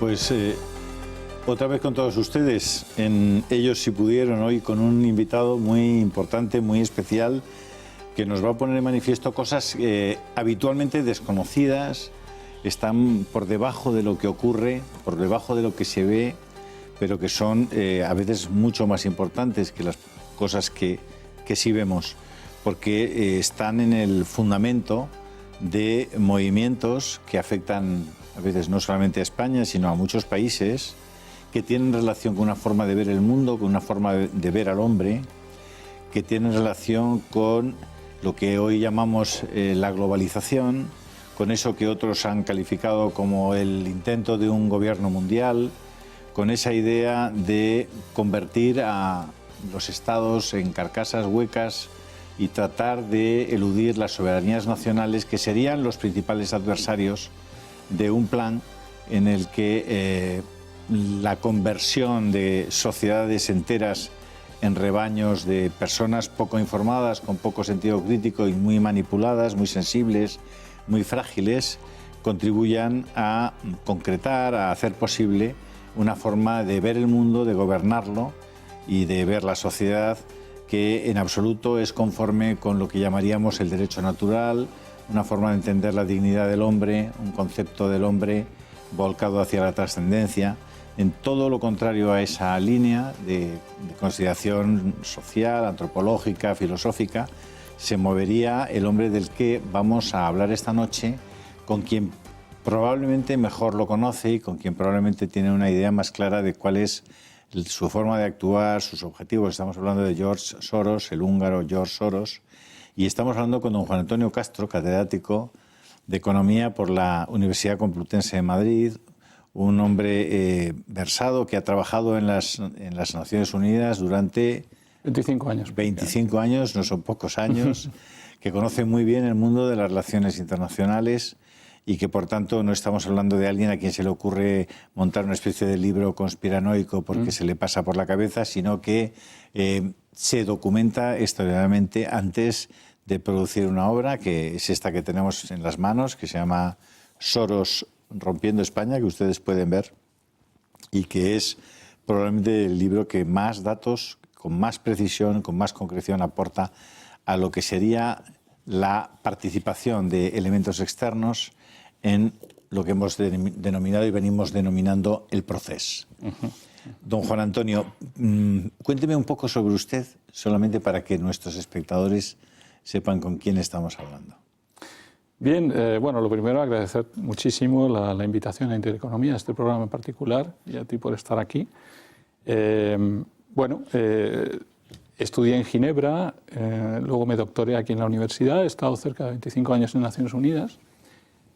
Pues otra vez con todos ustedes, en Ellos si pudieron, hoy con un invitado muy importante, muy especial, que nos va a poner en manifiesto cosas habitualmente desconocidas, están por debajo de lo que ocurre, por debajo de lo que se ve, pero que son a veces mucho más importantes que las cosas que sí vemos, porque están en el fundamento de movimientos que afectan a veces no solamente a España, sino a muchos países, que tienen relación con una forma de ver el mundo, con una forma de ver al hombre, que tienen relación con lo que hoy llamamos la globalización, con eso que otros han calificado como el intento de un gobierno mundial, con esa idea de convertir a los estados en carcasas huecas y tratar de eludir las soberanías nacionales, que serían los principales adversarios de un plan en el que la conversión de sociedades enteras en rebaños de personas poco informadas, con poco sentido crítico y muy manipuladas, muy sensibles, muy frágiles, contribuyan a concretar, a hacer posible una forma de ver el mundo, de gobernarlo y de ver la sociedad que en absoluto es conforme con lo que llamaríamos el derecho natural, una forma de entender la dignidad del hombre, un concepto del hombre volcado hacia la trascendencia, en todo lo contrario a esa línea de consideración social, antropológica, filosófica, se movería el hombre del que vamos a hablar esta noche, con quien probablemente mejor lo conoce y con quien probablemente tiene una idea más clara de cuál es su forma de actuar, sus objetivos. Estamos hablando de George Soros, el húngaro George Soros, y estamos hablando con don Juan Antonio Castro, catedrático de Economía por la Universidad Complutense de Madrid, un hombre versado que ha trabajado en las Naciones Unidas durante 25 años. 25 años, no son pocos años, que conoce muy bien el mundo de las relaciones internacionales y que, por tanto, no estamos hablando de alguien a quien se le ocurre montar una especie de libro conspiranoico porque se le pasa por la cabeza, sino que se documenta historiadamente antes de producir una obra, que es esta que tenemos en las manos, que se llama Soros rompiendo España, que ustedes pueden ver, y que es probablemente el libro que más datos, con más precisión, con más concreción aporta a lo que sería la participación de elementos externos en lo que hemos denominado y venimos denominando el proceso. Don Juan Antonio, cuénteme un poco sobre usted, solamente para que nuestros espectadores sepan con quién estamos hablando. Bien, bueno, lo primero agradecer muchísimo la invitación a Intereconomía, a este programa en particular, y a ti por estar aquí. Estudié en Ginebra, luego me doctoré aquí en la universidad, he estado cerca de 25 años en Naciones Unidas.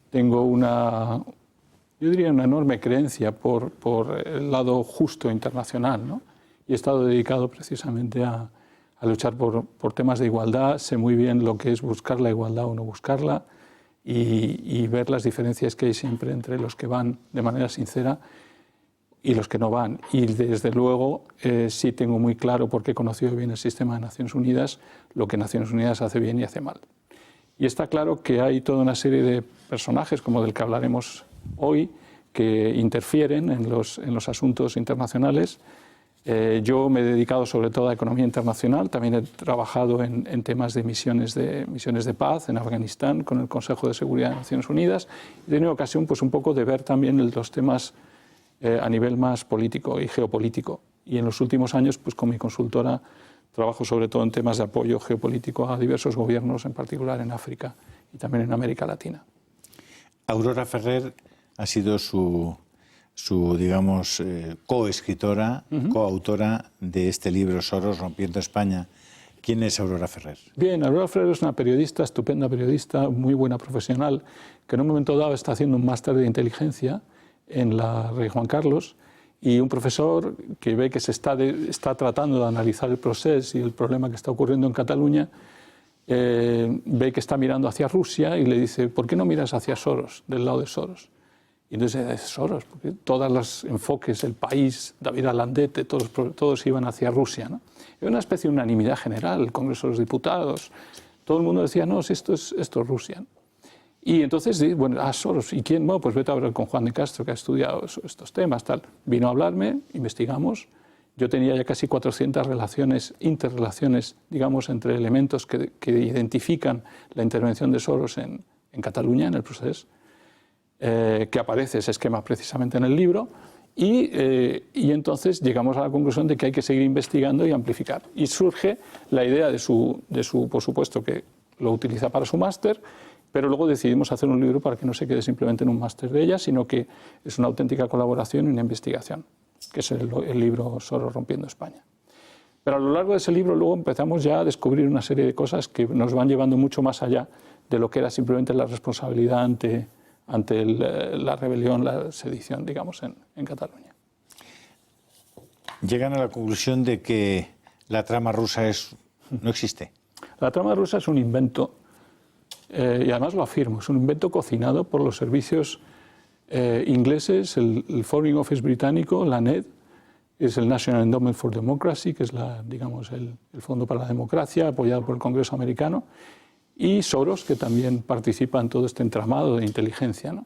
Tengo una enorme creencia por el lado justo internacional, ¿no? Y he estado dedicado precisamente a luchar por temas de igualdad. Sé muy bien lo que es buscar la igualdad o no buscarla y ver las diferencias que hay siempre entre los que van de manera sincera y los que no van. Y desde luego sí tengo muy claro, porque he conocido bien el sistema de Naciones Unidas, lo que Naciones Unidas hace bien y hace mal. Y está claro que hay toda una serie de personajes, como del que hablaremos hoy, que interfieren en los asuntos internacionales. Yo me he dedicado sobre todo a economía internacional, también he trabajado en temas de misiones de paz en Afganistán con el Consejo de Seguridad de Naciones Unidas. He tenido ocasión pues, un poco de ver también los temas a nivel más político y geopolítico. Y en los últimos años, pues, con mi consultora, trabajo sobre todo en temas de apoyo geopolítico a diversos gobiernos, en particular en África y también en América Latina. Aurora Ferrer ha sido su digamos, coescritora, coautora de este libro, Soros rompiendo España. ¿Quién es Aurora Ferrer? Bien, Aurora Ferrer es una periodista, estupenda periodista, muy buena profesional, que en un momento dado está haciendo un máster de inteligencia en la Rey Juan Carlos, y un profesor que ve que se está tratando de analizar el proceso y el problema que está ocurriendo en Cataluña, ve que está mirando hacia Rusia y le dice: ¿por qué no miras hacia Soros, del lado de Soros? Y entonces es Soros, porque todos los enfoques, el país, David Alandete, todos iban hacia Rusia, ¿no? Era una especie de unanimidad general, el Congreso de los Diputados, todo el mundo decía: no, si esto es Rusia. Y entonces, bueno, Soros, ¿y quién? Bueno, pues vete a hablar con Juan de Castro, que ha estudiado estos temas, tal. Vino a hablarme, investigamos. Yo tenía ya casi 400 interrelaciones, digamos, entre elementos que identifican la intervención de Soros en Cataluña, en el proceso, que aparece ese esquema precisamente en el libro. Y entonces llegamos a la conclusión de que hay que seguir investigando y amplificar. Y surge la idea de su por supuesto, que lo utiliza para su máster, pero luego decidimos hacer un libro para que no se quede simplemente en un máster de ella, sino que es una auténtica colaboración y una investigación, que es el libro Soros rompiendo España. Pero a lo largo de ese libro luego empezamos ya a descubrir una serie de cosas que nos van llevando mucho más allá de lo que era simplemente la responsabilidad ante la rebelión, la sedición, digamos, en Cataluña. Llegan a la conclusión de que la trama rusa no existe. La trama rusa es un invento, y además lo afirmo, es un invento cocinado por los servicios ingleses, el Foreign Office británico, la NED, es el National Endowment for Democracy, que es digamos, el Fondo para la Democracia, apoyado por el Congreso americano, y Soros, que también participa en todo este entramado de inteligencia, ¿no?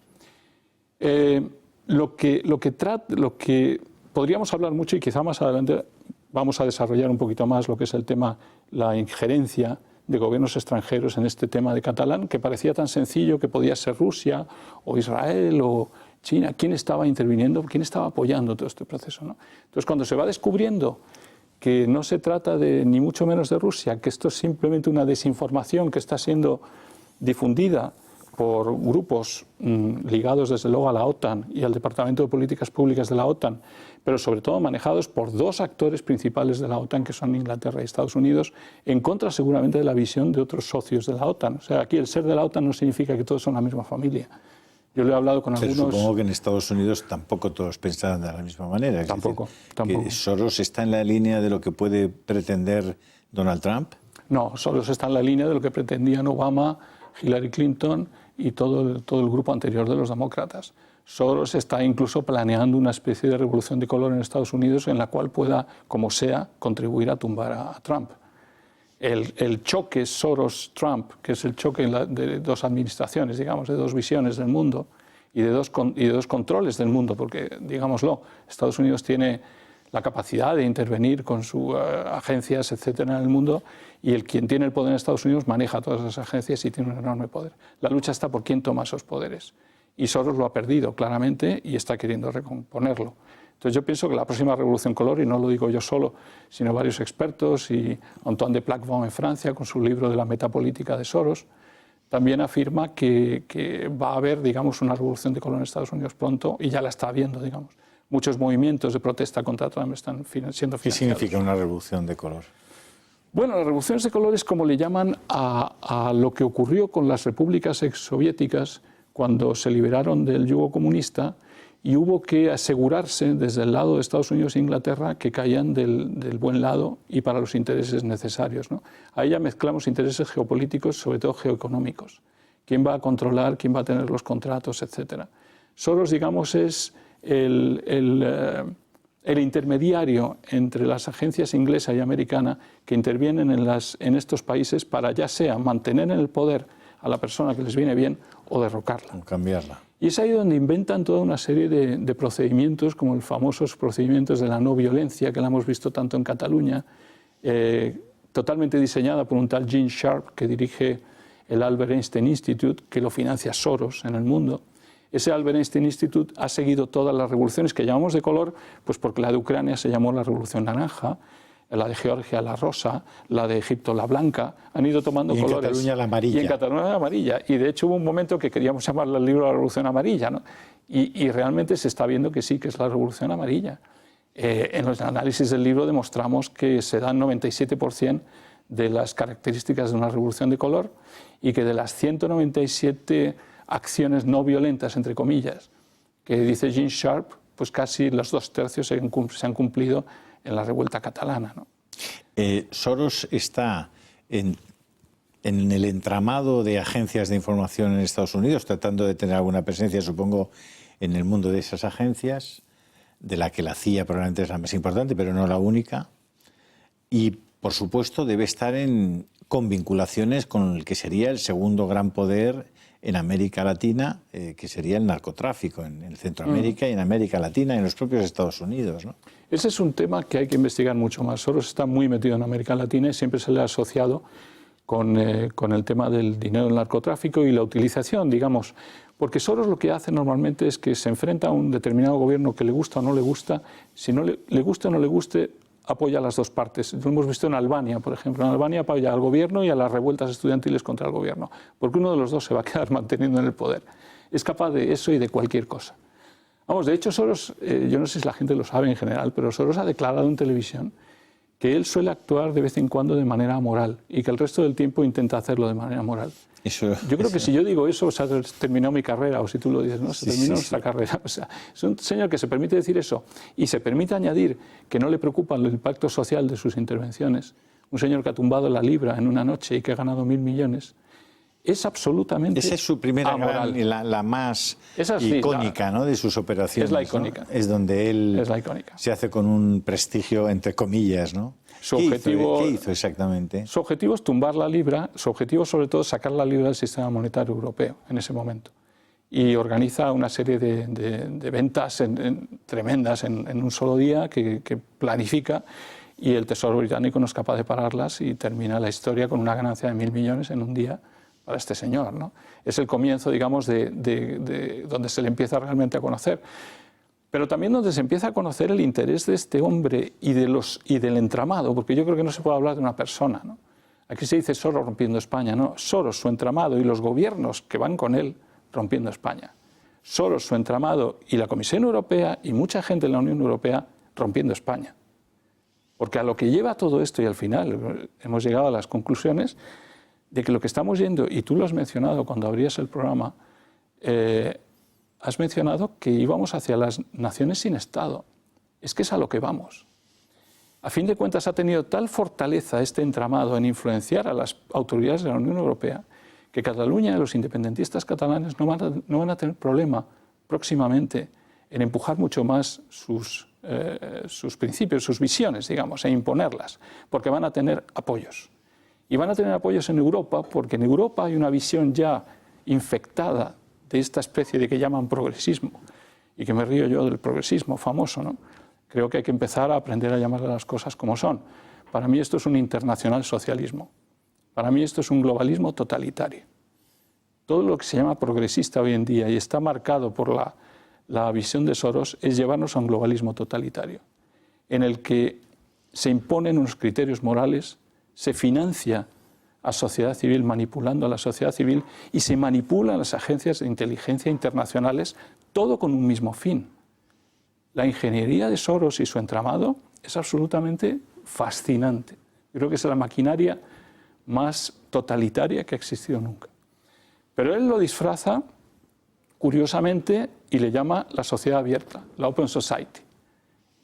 Lo que podríamos hablar mucho, y quizá más adelante vamos a desarrollar un poquito más lo que es el tema, la injerencia de gobiernos extranjeros en este tema de catalán, que parecía tan sencillo que podía ser Rusia o Israel o China. ¿Quién estaba interviniendo? ¿Quién estaba apoyando todo este proceso, ¿no? Entonces, cuando se va descubriendo que no se trata ni mucho menos de Rusia, que esto es simplemente una desinformación que está siendo difundida por grupos ligados desde luego a la OTAN y al Departamento de Políticas Públicas de la OTAN, pero sobre todo manejados por dos actores principales de la OTAN, que son Inglaterra y Estados Unidos, en contra seguramente de la visión de otros socios de la OTAN. O sea, aquí el ser de la OTAN no significa que todos son la misma familia. Yo le he hablado con algunos... Supongo que en Estados Unidos tampoco todos pensarán de la misma manera. Tampoco. ¿Que Soros está en la línea de lo que puede pretender Donald Trump? No, Soros está en la línea de lo que pretendían Obama, Hillary Clinton y todo el grupo anterior de los demócratas. Soros está incluso planeando una especie de revolución de color en Estados Unidos en la cual pueda, como sea, contribuir a tumbar a Trump. El choque Soros-Trump, que es el choque de dos administraciones, digamos, de dos visiones del mundo y de dos controles del mundo, porque, digámoslo, Estados Unidos tiene la capacidad de intervenir con sus agencias, etcétera, en el mundo, y quien tiene el poder en Estados Unidos maneja todas esas agencias y tiene un enorme poder. La lucha está por quién toma esos poderes. Y Soros lo ha perdido claramente y está queriendo recomponerlo. Entonces yo pienso que la próxima revolución color, y no lo digo yo solo, sino varios expertos, y Antoine de Plaquevent en Francia, con su libro de la metapolítica de Soros, también afirma que va a haber, digamos, una revolución de color en Estados Unidos pronto, y ya la está habiendo, digamos. Muchos movimientos de protesta contra Trump están siendo financiados. ¿Qué significa una revolución de color? Bueno, las revoluciones de color es como le llaman a lo que ocurrió con las repúblicas exsoviéticas cuando se liberaron del yugo comunista y hubo que asegurarse desde el lado de Estados Unidos e Inglaterra que caían del buen lado y para los intereses necesarios, ¿no? Ahí ya mezclamos intereses geopolíticos, sobre todo geoeconómicos. ¿Quién va a controlar? ¿Quién va a tener los contratos? Etcétera. Soros, digamos, es el intermediario entre las agencias inglesa y americana que intervienen en estos países para ya sea mantener en el poder a la persona que les viene bien o derrocarla. O cambiarla. Y es ahí donde inventan toda una serie de procedimientos, como los famosos procedimientos de la no violencia, que la hemos visto tanto en Cataluña, totalmente diseñada por un tal Gene Sharp, que dirige el Albert Einstein Institute, que lo financia Soros en el mundo. Ese Albert Einstein Institute ha seguido todas las revoluciones que llamamos de color, pues porque la de Ucrania se llamó la Revolución Naranja, la de Georgia la rosa, la de Egipto la blanca, han ido tomando colores. Y en Cataluña la amarilla. Y en Cataluña la amarilla. Y de hecho hubo un momento que queríamos llamarle el libro La Revolución Amarilla, ¿no? Y realmente se está viendo que sí, que es la Revolución Amarilla. En los análisis del libro demostramos que se dan 97% de las características de una revolución de color y que de las 197 acciones no violentas, entre comillas, que dice Gene Sharp, pues casi los 2/3 se han cumplido en la revuelta catalana, ¿no? Soros está en el entramado de agencias de información en Estados Unidos, tratando de tener alguna presencia, supongo, en el mundo de esas agencias, de la que la CIA probablemente es la más importante, pero no la única. Y, por supuesto, debe estar con vinculaciones con el que sería el segundo gran poder en América Latina, que sería el narcotráfico, en Centroamérica y en América Latina y en los propios Estados Unidos, ¿no? Ese es un tema que hay que investigar mucho más. Soros está muy metido en América Latina y siempre se le ha asociado con el tema del dinero del narcotráfico y la utilización, digamos, porque Soros lo que hace normalmente es que se enfrenta a un determinado gobierno que le gusta o no le gusta, si no le gusta o no le guste, apoya a las dos partes. Lo hemos visto en Albania, por ejemplo. En Albania apoya al gobierno y a las revueltas estudiantiles contra el gobierno, porque uno de los dos se va a quedar manteniendo en el poder. Es capaz de eso y de cualquier cosa. Vamos, de hecho, Soros, yo no sé si la gente lo sabe en general, pero Soros ha declarado en televisión que él suele actuar de vez en cuando de manera amoral y que el resto del tiempo intenta hacerlo de manera moral. Yo creo que si yo digo eso, se ha terminado mi carrera, o si tú lo dices, no, se terminó nuestra carrera. O sea, es un señor que se permite decir eso y se permite añadir que no le preocupa el impacto social de sus intervenciones. Un señor que ha tumbado la libra en una noche y que ha ganado 1.000 millones. Es absolutamente Esa es su primera amoral. la más icónica, ¿no?, de sus operaciones. Es la icónica. ¿No? Es donde él se hace con un prestigio, entre comillas, ¿no? ¿Qué hizo exactamente? Su objetivo es tumbar la libra, su objetivo sobre todo es sacar la libra del sistema monetario europeo en ese momento. Y organiza una serie de ventas tremendas en un solo día que planifica, y el Tesoro británico no es capaz de pararlas y termina la historia con una ganancia de 1.000 millones en un día para este señor, ¿no? Es el comienzo, digamos, de donde se le empieza realmente a conocer. Pero también donde se empieza a conocer el interés de este hombre y del entramado, porque yo creo que no se puede hablar de una persona, ¿no? Aquí se dice Soros rompiendo España, no, Soros, su entramado y los gobiernos que van con él rompiendo España. Soros, su entramado y la Comisión Europea y mucha gente en la Unión Europea rompiendo España. Porque a lo que lleva todo esto, y al final hemos llegado a las conclusiones de que lo que estamos yendo, y tú lo has mencionado cuando abrías el programa, has mencionado que íbamos hacia las naciones sin Estado. Es que es a lo que vamos. A fin de cuentas, ha tenido tal fortaleza este entramado en influenciar a las autoridades de la Unión Europea que Cataluña y los independentistas catalanes no van a tener problema próximamente en empujar mucho más sus principios, sus visiones, digamos, e imponerlas, porque van a tener apoyos. Y van a tener apoyos en Europa, porque en Europa hay una visión ya infectada de esta especie de que llaman progresismo, y que me río yo del progresismo famoso, ¿no? Creo que hay que empezar a aprender a llamar a las cosas como son. Para mí esto es un internacional socialismo. Para mí esto es un globalismo totalitario. Todo lo que se llama progresista hoy en día y está marcado por la visión de Soros es llevarnos a un globalismo totalitario, en el que se imponen unos criterios morales, se financia a sociedad civil manipulando a la sociedad civil y se manipulan las agencias de inteligencia internacionales, todo con un mismo fin. La ingeniería de Soros y su entramado es absolutamente fascinante. Creo que es la maquinaria más totalitaria que ha existido nunca. Pero él lo disfraza, curiosamente, y le llama la sociedad abierta, la Open Society.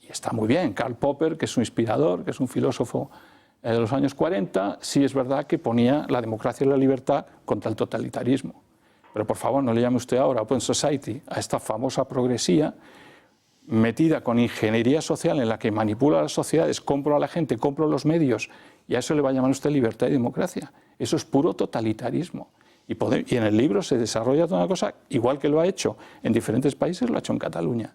Y está muy bien. Karl Popper, que es su inspirador, que es un filósofo de los años 40, sí es verdad que ponía la democracia y la libertad contra el totalitarismo. Pero por favor, no le llame usted ahora Open Society a esta famosa progresía metida con ingeniería social en la que manipula a las sociedades, compro a la gente, compro los medios, y a eso le va a llamar usted libertad y democracia. Eso es puro totalitarismo. Y en el libro se desarrolla toda una cosa, igual que lo ha hecho en diferentes países, lo ha hecho en Cataluña.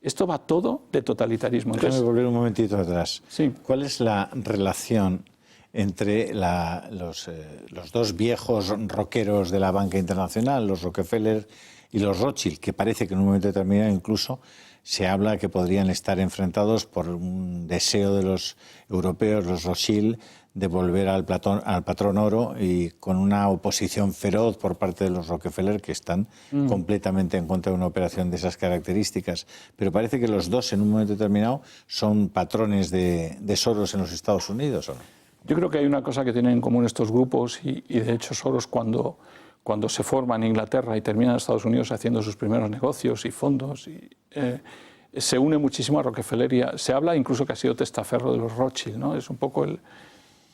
Esto va todo de totalitarismo. Déjame volver un momentito atrás. Sí. ¿Cuál es la relación entre los dos viejos rockeros de la banca internacional, los Rockefeller y los Rothschild, que parece que en un momento determinado incluso se habla que podrían estar enfrentados por un deseo de los europeos, los Rothschild, de volver al patrón oro, y con una oposición feroz por parte de los Rockefeller, que están completamente en contra de una operación de esas características? Pero parece que los dos en un momento determinado son patrones de Soros en los Estados Unidos, ¿o no? Yo creo que hay una cosa que tienen en común estos grupos, y de hecho Soros cuando se forma en Inglaterra y termina en Estados Unidos haciendo sus primeros negocios y fondos, se une muchísimo a Rockefeller. Se habla incluso que ha sido testaferro de los Rothschild, ¿no? Es un poco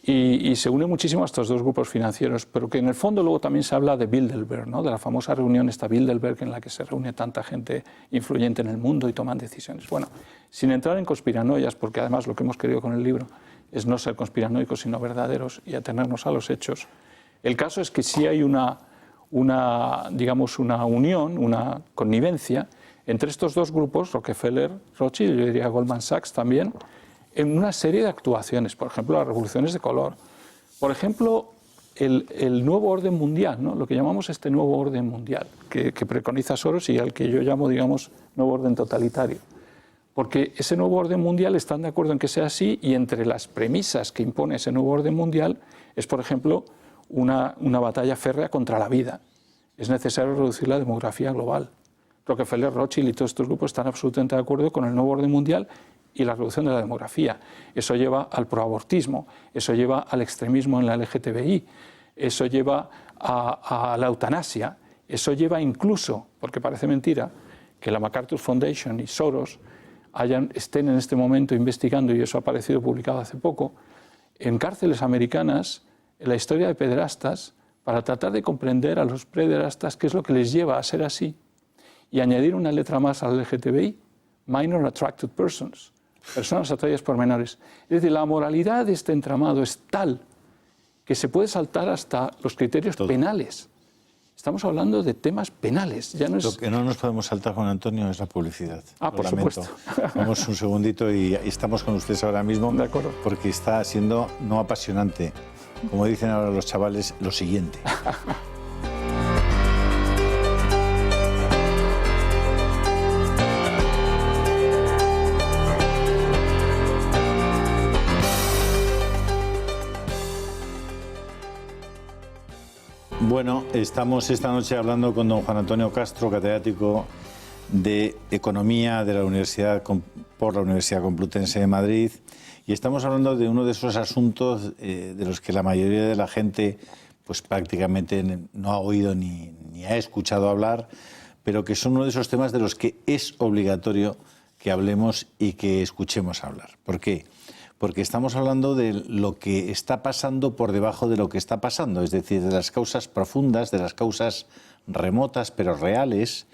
y se une muchísimo a estos dos grupos financieros, pero que en el fondo luego también se habla de Bilderberg, ¿no? De la famosa reunión esta Bilderberg en la que se reúne tanta gente influyente en el mundo y toman decisiones. Bueno, sin entrar en conspiranoias, porque además lo que hemos querido con el libro es no ser conspiranoicos sino verdaderos y atenernos a los hechos. El caso es que sí hay una digamos, una unión, una connivencia entre estos dos grupos, Rockefeller, Rothschild, yo diría Goldman Sachs también, en una serie de actuaciones, por ejemplo, las revoluciones de color, por ejemplo, el nuevo orden mundial, ¿no? Lo que llamamos este nuevo orden mundial, que preconiza Soros y al que yo llamo, digamos, nuevo orden totalitario. Porque ese nuevo orden mundial están de acuerdo en que sea así, y entre las premisas que impone ese nuevo orden mundial es, por ejemplo, una batalla férrea contra la vida. Es necesario reducir la demografía global. Rockefeller, Rothschild y todos estos grupos están absolutamente de acuerdo con el nuevo orden mundial y la reducción de la demografía. Eso lleva al proabortismo, eso lleva al extremismo en la LGTBI, eso lleva a la eutanasia, eso lleva incluso, porque parece mentira, que la MacArthur Foundation y Soros estén en este momento investigando, y eso ha aparecido publicado hace poco, en cárceles americanas, en la historia de pederastas, para tratar de comprender a los pederastas qué es lo que les lleva a ser así, y añadir una letra más al LGTBI, Minor Attracted Persons, personas atraídas por menores. Es decir, la moralidad de este entramado es tal que se puede saltar hasta los criterios penales. Estamos hablando de temas penales. Ya no es... Lo que no nos podemos saltar, Juan Antonio, es la publicidad. Por supuesto. Vamos un segundito y estamos con ustedes ahora mismo. De acuerdo. Porque está siendo no apasionante, como dicen ahora los chavales, lo siguiente. Bueno, estamos esta noche hablando con don Juan Antonio Castro, catedrático de Economía de la por la Universidad Complutense de Madrid, y estamos hablando de uno de esos asuntos de los que la mayoría de la gente pues prácticamente no ha oído ni ha escuchado hablar, pero que son uno de esos temas de los que es obligatorio que hablemos y que escuchemos hablar. ¿Por qué? Porque estamos hablando de lo que está pasando por debajo de lo que está pasando, es decir, de las causas profundas, de las causas remotas pero reales,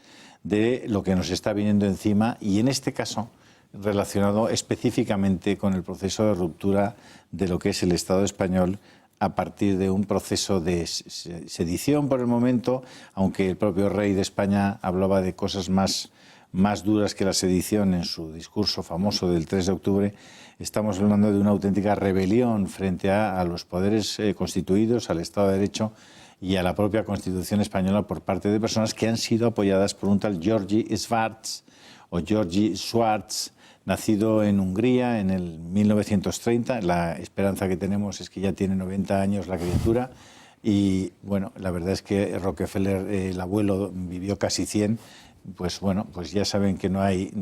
de lo que nos está viniendo encima, y en este caso relacionado específicamente con el proceso de ruptura de lo que es el Estado español a partir de un proceso de sedición por el momento, aunque el propio rey de España hablaba de cosas más duras que la sedición en su discurso famoso del 3 de octubre, estamos hablando de una auténtica rebelión frente a los poderes constituidos, al Estado de Derecho y a la propia Constitución española por parte de personas que han sido apoyadas por un tal György Schwarz, nacido en Hungría en el 1930. La esperanza que tenemos es que ya tiene 90 años la criatura. Y bueno, la verdad es que Rockefeller, el abuelo, vivió casi 100. Pues bueno, pues ya saben que no hay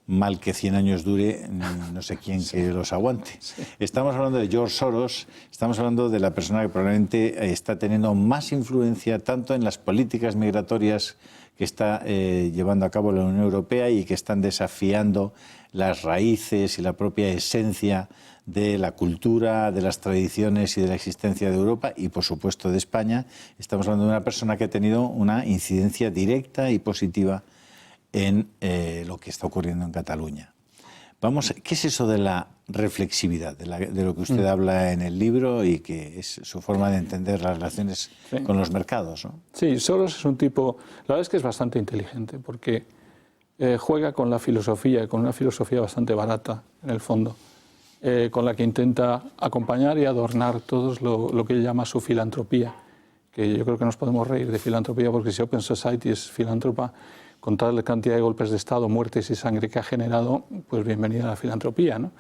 mal que 100 años dure, no sé quién que los aguante. Sí. Estamos hablando de George Soros, estamos hablando de la persona que probablemente está teniendo más influencia tanto en las políticas migratorias que está llevando a cabo la Unión Europea y que están desafiando las raíces y la propia esencia de la cultura, de las tradiciones y de la existencia de Europa y, por supuesto, de España. Estamos hablando de una persona que ha tenido una incidencia directa y positiva en lo que está ocurriendo en Cataluña. ¿Qué es eso de la reflexividad, de lo que usted habla en el libro y que es su forma de entender las relaciones con los mercados, ¿no? Sí, Soros es un tipo, la verdad es que es bastante inteligente porque juega con la filosofía, con una filosofía bastante barata en el fondo, con la que intenta acompañar y adornar todo lo que él llama su filantropía, que yo creo que nos podemos reír de filantropía porque si Open Society es filántropa, con tal cantidad de golpes de Estado, muertes y sangre que ha generado, pues bienvenida a la filantropía, ¿no?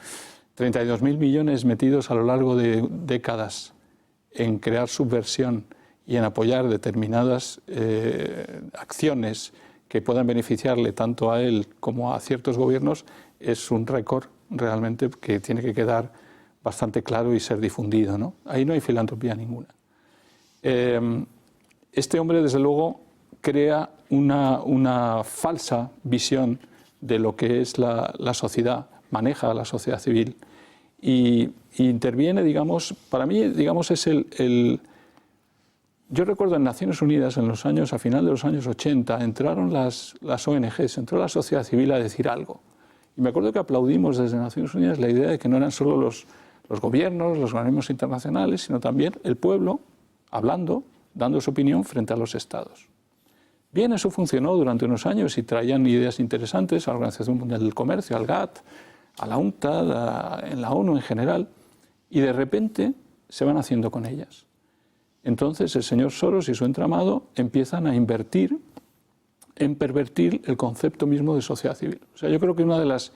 32.000 millones metidos a lo largo de décadas en crear subversión y en apoyar determinadas acciones que puedan beneficiarle tanto a él como a ciertos gobiernos, es un récord realmente que tiene que quedar bastante claro y ser difundido, ¿no? Ahí no hay filantropía ninguna. Este hombre, desde luego, crea una falsa visión de lo que es la sociedad, maneja la sociedad civil y interviene, digamos, para mí, digamos, es yo recuerdo en Naciones Unidas, a final de los años 80, entraron las ONGs, entró la sociedad civil a decir algo. Y me acuerdo que aplaudimos desde Naciones Unidas la idea de que no eran solo los gobiernos, los organismos internacionales, sino también el pueblo, hablando, dando su opinión frente a los estados. Bien, eso funcionó durante unos años y traían ideas interesantes a la Organización Mundial del Comercio, al GATT, a la UNCTAD, en la ONU en general, y de repente se van haciendo con ellas. Entonces el señor Soros y su entramado empiezan a invertir en pervertir el concepto mismo de sociedad civil. O sea, yo creo que una de las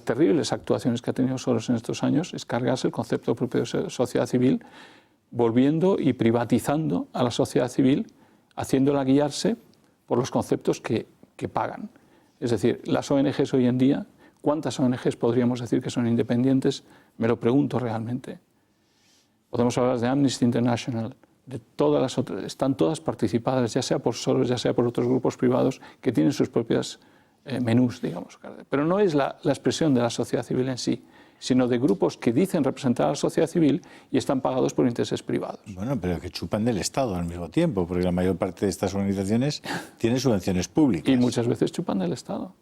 terribles actuaciones que ha tenido Soros en estos años es cargarse el concepto propio de sociedad civil, volviendo y privatizando a la sociedad civil, haciéndola guiarse por los conceptos que pagan. Es decir, las ONGs hoy en día, ¿cuántas ONGs podríamos decir que son independientes? Me lo pregunto realmente. Podemos hablar de Amnesty International, de todas las otras, están todas participadas, ya sea por Soros, ya sea por otros grupos privados que tienen sus propias menús, digamos. Pero no es la expresión de la sociedad civil en sí, sino de grupos que dicen representar a la sociedad civil y están pagados por intereses privados. Bueno, pero que chupan del Estado al mismo tiempo, porque la mayor parte de estas organizaciones tienen subvenciones públicas. Y muchas veces chupan del Estado.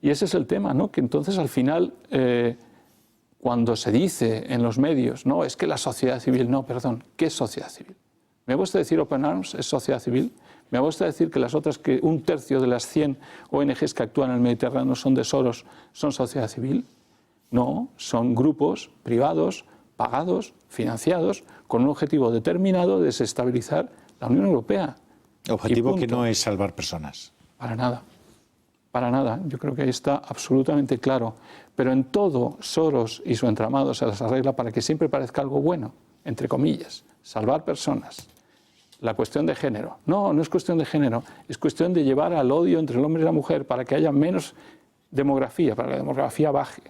Y ese es el tema, ¿no? Que entonces al final, cuando se dice en los medios, no, es que la sociedad civil, no, perdón, ¿qué es sociedad civil? ¿Me va usted a decir Open Arms es sociedad civil? ¿Me va usted a decir que las otras, que un tercio de las 100 ONGs que actúan en el Mediterráneo son de Soros, son sociedad civil? No, son grupos privados, pagados, financiados, con un objetivo determinado de desestabilizar la Unión Europea. Objetivo que no es salvar personas. Para nada, para nada. Yo creo que ahí está absolutamente claro. Pero en todo, Soros y su entramado se las arregla para que siempre parezca algo bueno, entre comillas, salvar personas. La cuestión de género. No, no es cuestión de género, es cuestión de llevar al odio entre el hombre y la mujer para que haya menos demografía, para que la demografía baje.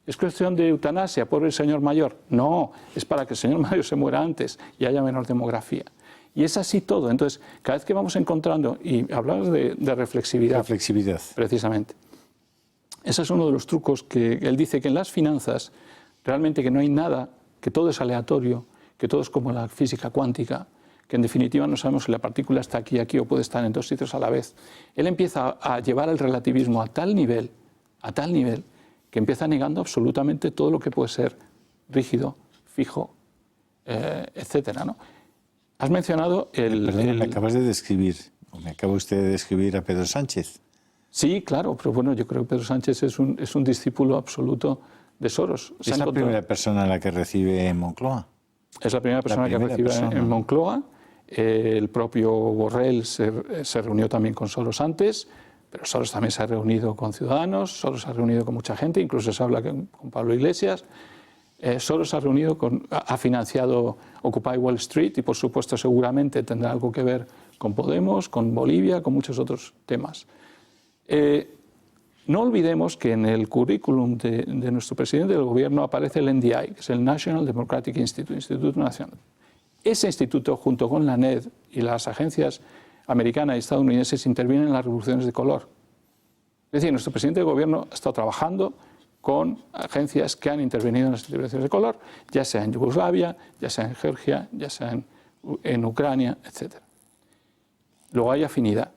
¿Es cuestión de eutanasia por el señor mayor? No, es para que el señor mayor se muera antes y haya menor demografía. Y es así todo. Entonces, cada vez que vamos encontrando, y hablamos de reflexividad. Reflexividad. Precisamente. Ese es uno de los trucos que él dice, que en las finanzas realmente que no hay nada, que todo es aleatorio, que todo es como la física cuántica, que en definitiva no sabemos si la partícula está aquí o puede estar en dos sitios a la vez. Él empieza a llevar el relativismo a tal nivel, que empieza negando absolutamente todo lo que puede ser rígido, fijo, etcétera, ¿no? Has mencionado Perdón, me acabas de describir, o me acaba usted de describir a Pedro Sánchez. Sí, claro, pero bueno, yo creo que Pedro Sánchez es un discípulo absoluto de Soros. ¿Es la primera persona a la que recibe en Moncloa? Es la primera persona que recibe en Moncloa. El propio Borrell se reunió también con Soros antes, pero Soros también se ha reunido con Ciudadanos, Soros se ha reunido con mucha gente, incluso se habla con Pablo Iglesias. Soros ha financiado Occupy Wall Street y, por supuesto, seguramente tendrá algo que ver con Podemos, con Bolivia, con muchos otros temas. No olvidemos que en el currículum de nuestro presidente del gobierno aparece el NDI, que es el National Democratic Institute, Instituto Nacional. Ese instituto, junto con la NED y las agencias americanas y estadounidenses, intervienen en las revoluciones de color. Es decir, nuestro presidente del gobierno ha estado trabajando con agencias que han intervenido en las revoluciones de color, ya sea en Yugoslavia, ya sea en Georgia, ya sea en Ucrania, etc. Luego hay afinidad.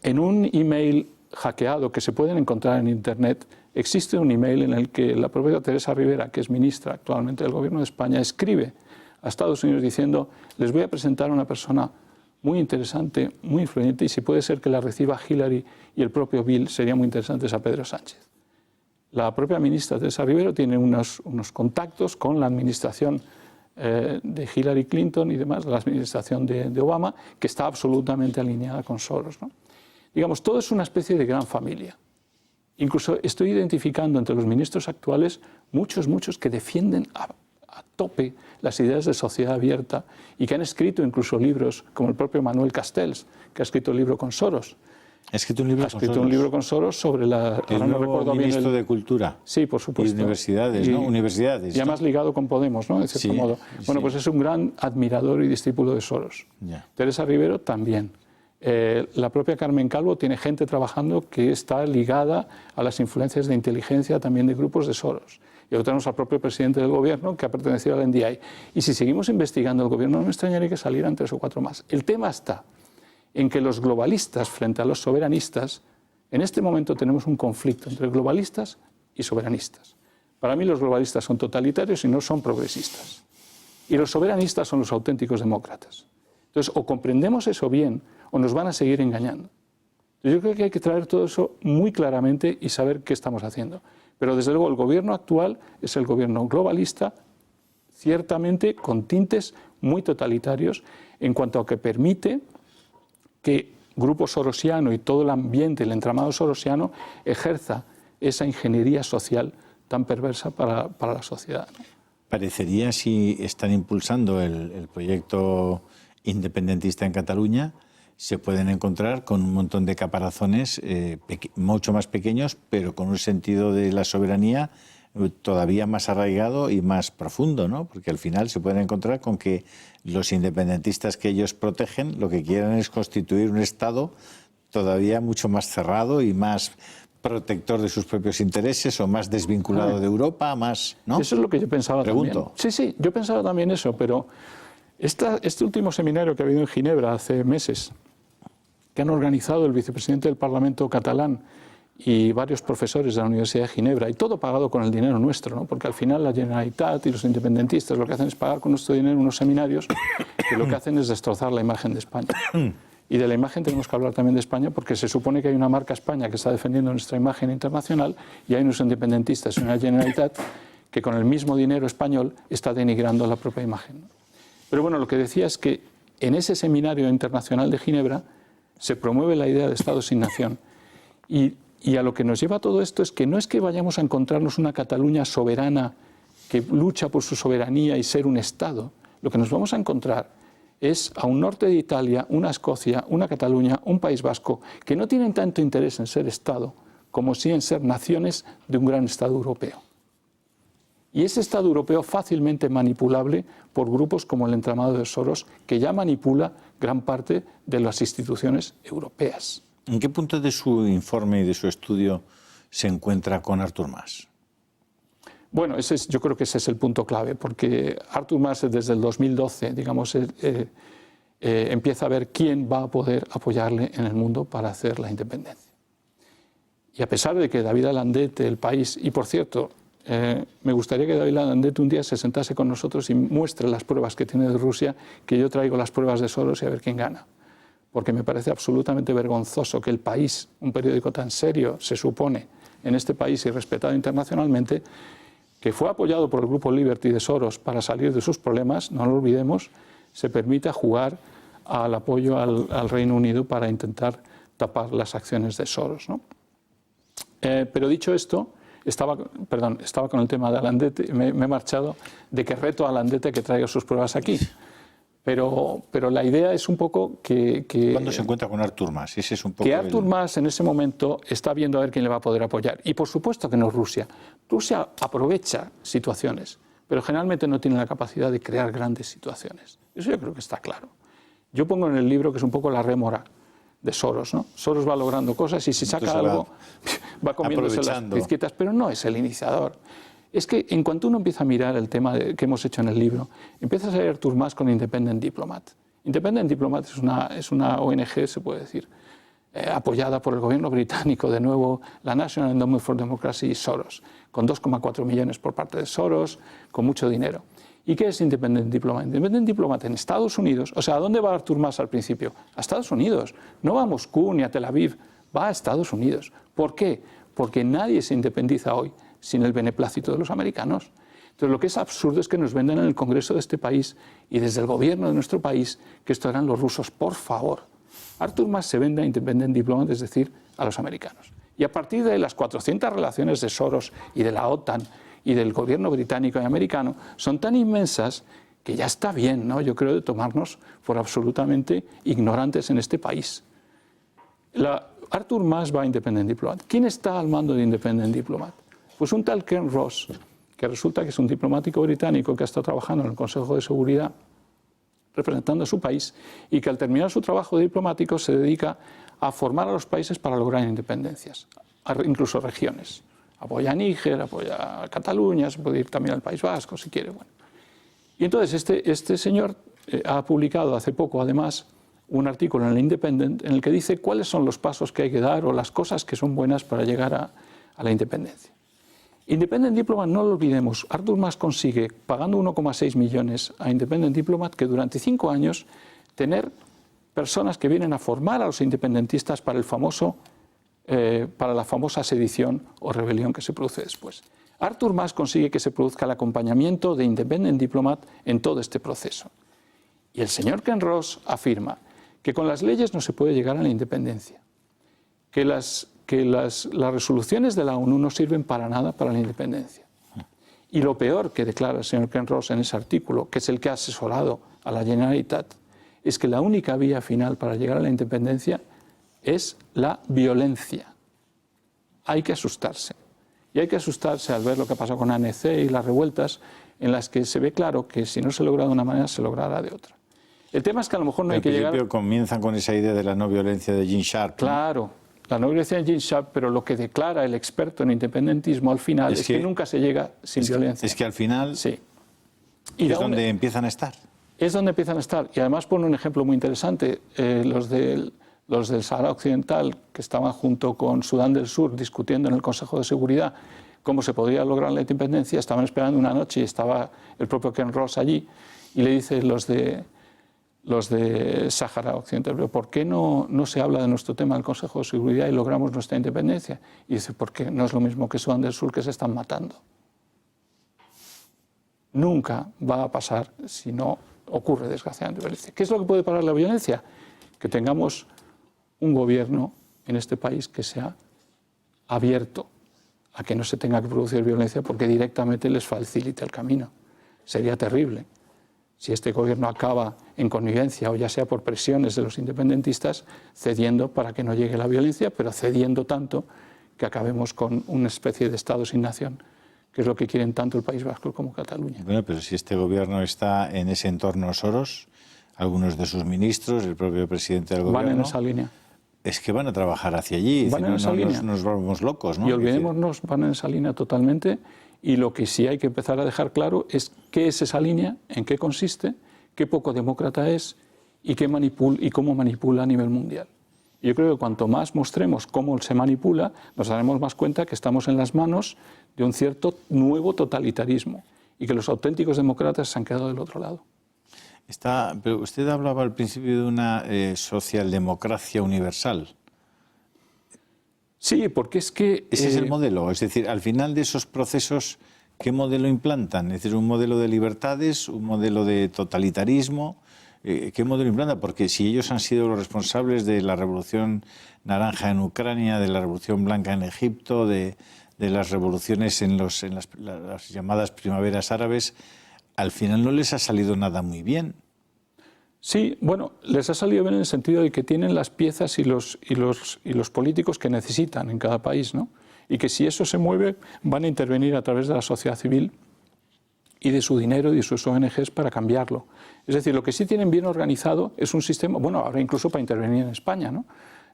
En un email hackeado que se pueden encontrar en Internet, existe un email en el que la propia Teresa Rivera, que es ministra actualmente del Gobierno de España, escribe a Estados Unidos diciendo: les voy a presentar a una persona muy interesante, muy influyente, y si puede ser que la reciba Hillary y el propio Bill, sería muy interesante, a Pedro Sánchez. La propia ministra Teresa Rivera tiene unos contactos con la administración de Hillary Clinton y demás, la administración de Obama, que está absolutamente alineada con Soros, ¿no? Digamos, todo es una especie de gran familia. Incluso estoy identificando entre los ministros actuales muchos que defienden a tope las ideas de sociedad abierta y que han escrito incluso libros, como el propio Manuel Castells, que ha escrito un libro con Soros. ¿Ha escrito un libro con Soros sobre la... El nuevo ministro de Cultura. Sí, por supuesto. Y universidades, ¿no? Universidades. Y además ligado con Podemos, ¿no? De cierto modo. Bueno, pues es un gran admirador y discípulo de Soros. Ya. Teresa Rivero también. La propia Carmen Calvo tiene gente trabajando que está ligada a las influencias de inteligencia también de grupos de Soros. Y luego tenemos al propio presidente del gobierno que ha pertenecido al NDI. Y si seguimos investigando el gobierno, no me extrañaría que salieran 3 o 4 más. El tema está en que los globalistas frente a los soberanistas, en este momento tenemos un conflicto entre globalistas y soberanistas. Para mí los globalistas son totalitarios y no son progresistas. y los soberanistas son los auténticos demócratas. Entonces, o comprendemos eso bien o nos van a seguir engañando. Entonces, yo creo que hay que traer todo eso muy claramente y saber qué estamos haciendo. Pero desde luego el gobierno actual es el gobierno globalista, ciertamente con tintes muy totalitarios en cuanto a que permite que grupo sorosiano y todo el ambiente, el entramado sorosiano, ejerza esa ingeniería social tan perversa para la sociedad, ¿no? Parecería, si están impulsando el proyecto independentista en Cataluña, se pueden encontrar con un montón de caparazones mucho más pequeños, pero con un sentido de la soberanía todavía más arraigado y más profundo, ¿no? Porque al final se pueden encontrar con que los independentistas que ellos protegen lo que quieren es constituir un Estado todavía mucho más cerrado y más protector de sus propios intereses o más desvinculado de Europa, más, ¿no? Eso es lo que yo pensaba también. Sí, yo pensaba también eso, pero este último seminario que ha habido en Ginebra hace meses, que han organizado el vicepresidente del Parlamento catalán y varios profesores de la Universidad de Ginebra, y todo pagado con el dinero nuestro, ¿no? Porque al final la Generalitat y los independentistas lo que hacen es pagar con nuestro dinero unos seminarios que lo que hacen es destrozar la imagen de España. Y de la imagen tenemos que hablar también de España, porque se supone que hay una marca España que está defendiendo nuestra imagen internacional y hay unos independentistas y una Generalitat que con el mismo dinero español está denigrando la propia imagen, ¿no? Pero bueno, lo que decía es que en ese seminario internacional de Ginebra se promueve la idea de Estado sin nación. Y a lo que nos lleva todo esto es que no es que vayamos a encontrarnos una Cataluña soberana que lucha por su soberanía y ser un Estado. Lo que nos vamos a encontrar es a un norte de Italia, una Escocia, una Cataluña, un País Vasco, que no tienen tanto interés en ser Estado como sí en ser naciones de un gran Estado europeo. Y ese Estado europeo fácilmente manipulable por grupos como el entramado de Soros, que ya manipula gran parte de las instituciones europeas. ¿En qué punto de su informe y de su estudio se encuentra con Artur Mas? Bueno, yo creo que ese es el punto clave, porque Artur Mas desde el 2012, digamos, empieza a ver quién va a poder apoyarle en el mundo para hacer la independencia. Y a pesar de que David Alandete, El País, y por cierto, me gustaría que David Alandete un día se sentase con nosotros y muestre las pruebas que tiene de Rusia, que yo traigo las pruebas de Soros y a ver quién gana. Porque me parece absolutamente vergonzoso que El País, un periódico tan serio, se supone, en este país y respetado internacionalmente, que fue apoyado por el grupo Liberty de Soros para salir de sus problemas, no lo olvidemos, se permita jugar al apoyo al Reino Unido para intentar tapar las acciones de Soros, ¿no? Pero dicho esto, estaba con el tema de Alandete, me he marchado, de que reto a Alandete que traiga sus pruebas aquí. Pero la idea es un poco que ¿Cuándo se encuentra con Artur Mas? Ese es un poco que Artur Mas en ese momento está viendo a ver quién le va a poder apoyar. Y por supuesto que no es Rusia. Rusia aprovecha situaciones, pero generalmente no tiene la capacidad de crear grandes situaciones. Eso yo creo que está claro. Yo pongo en el libro que es un poco la rémora de Soros, ¿no? Soros va logrando cosas y si saca algo va comiéndose las pizquitas, pero no es el iniciador. Es que en cuanto uno empieza a mirar el tema que hemos hecho en el libro, empieza a salir Artur Mas con Independent Diplomat. Independent Diplomat es una ONG, se puede decir, apoyada por el gobierno británico, de nuevo, la National Endowment for Democracy y Soros, con 2,4 millones por parte de Soros, con mucho dinero. ¿Y qué es Independent Diplomat? Independent Diplomat en Estados Unidos, o sea, ¿a dónde va Artur Mas al principio? A Estados Unidos. No va a Moscú ni a Tel Aviv, va a Estados Unidos. ¿Por qué? Porque nadie se independiza hoy sin el beneplácito de los americanos. Entonces, lo que es absurdo es que nos vendan en el Congreso de este país y desde el gobierno de nuestro país que esto eran los rusos. Por favor, Artur Mas se vende a Independent Diplomat, es decir, a los americanos. Y a partir de las 400 relaciones de Soros y de la OTAN y del gobierno británico y americano son tan inmensas que ya está bien, ¿no? Yo creo, de tomarnos por absolutamente ignorantes en este país. Artur Mas va a Independent Diplomat. ¿Quién está al mando de Independent Diplomat? Pues un tal Ken Ross, que resulta que es un diplomático británico que ha estado trabajando en el Consejo de Seguridad representando a su país y que al terminar su trabajo diplomático se dedica a formar a los países para lograr independencias, incluso regiones. Apoya a Níger, apoya a Cataluña, se puede ir también al País Vasco si quiere. Bueno. Y entonces este señor ha publicado hace poco además un artículo en el Independent en el que dice cuáles son los pasos que hay que dar o las cosas que son buenas para llegar a la independencia. Independent Diplomat, no lo olvidemos, Artur Mas consigue, pagando 1,6 millones a Independent Diplomat, que durante 5 años tener personas que vienen a formar a los independentistas para la famosa sedición o rebelión que se produce después. Artur Mas consigue que se produzca el acompañamiento de Independent Diplomat en todo este proceso. Y el señor Ken Ross afirma que con las leyes no se puede llegar a la independencia, que las resoluciones de la ONU no sirven para nada para la independencia. Y lo peor que declara el señor Ken Ross en ese artículo, que es el que ha asesorado a la Generalitat, es que la única vía final para llegar a la independencia es la violencia. Hay que asustarse. Y hay que asustarse al ver lo que ha pasado con ANC y las revueltas, en las que se ve claro que si no se logra de una manera, se logrará de otra. El tema es que a lo mejor no hay que llegar... Comienzan con esa idea de la no violencia de Gene Sharp. Claro, la no violencia de Gene Sharp, pero lo que declara el experto en independentismo al final es que nunca se llega sin violencia. Es que al final sí. Es donde empiezan a estar. Es donde empiezan a estar. Y además pone un ejemplo muy interesante. Los del Sahara Occidental, que estaban junto con Sudán del Sur discutiendo en el Consejo de Seguridad cómo se podría lograr la independencia, estaban esperando una noche y estaba el propio Ken Ross allí y le dice los de Sahara Occidental, pero ¿por qué no se habla de nuestro tema en el Consejo de Seguridad y logramos nuestra independencia? Y dice, porque no es lo mismo que Sudán del Sur, que se están matando. Nunca va a pasar si no ocurre desgraciadamente violencia. ¿Qué es lo que puede parar la violencia? Que tengamos un gobierno en este país que sea abierto a que no se tenga que producir violencia porque directamente les facilita el camino. Sería terrible si este gobierno acaba en connivencia o ya sea por presiones de los independentistas cediendo para que no llegue la violencia, pero cediendo tanto que acabemos con una especie de Estado sin nación, que es lo que quieren tanto el País Vasco como Cataluña. Bueno, pero si este gobierno está en ese entorno Soros, algunos de sus ministros, el propio presidente del gobierno... Van en esa línea. Es que van a trabajar hacia allí, van en esa línea. Nos volvemos locos, ¿no? Y olvidémonos, van en esa línea totalmente, y lo que sí hay que empezar a dejar claro es qué es esa línea, en qué consiste, qué poco demócrata es y cómo manipula a nivel mundial. Yo creo que cuanto más mostremos cómo se manipula, nos daremos más cuenta que estamos en las manos de un cierto nuevo totalitarismo y que los auténticos demócratas se han quedado del otro lado. Pero usted hablaba al principio de una socialdemocracia universal. Sí, porque es que... Ese es el modelo. Es decir, al final de esos procesos, ¿qué modelo implantan? Es decir, un modelo de libertades, un modelo de totalitarismo. ¿Qué modelo implantan? Porque si ellos han sido los responsables de la revolución naranja en Ucrania, de la revolución blanca en Egipto, de las revoluciones en las llamadas primaveras árabes, al final no les ha salido nada muy bien. Sí, bueno, les ha salido bien en el sentido de que tienen las piezas y los políticos que necesitan en cada país, ¿no? Y que si eso se mueve, van a intervenir a través de la sociedad civil y de su dinero y de sus ONGs para cambiarlo. Es decir, lo que sí tienen bien organizado es un sistema, bueno, ahora incluso para intervenir en España, ¿no?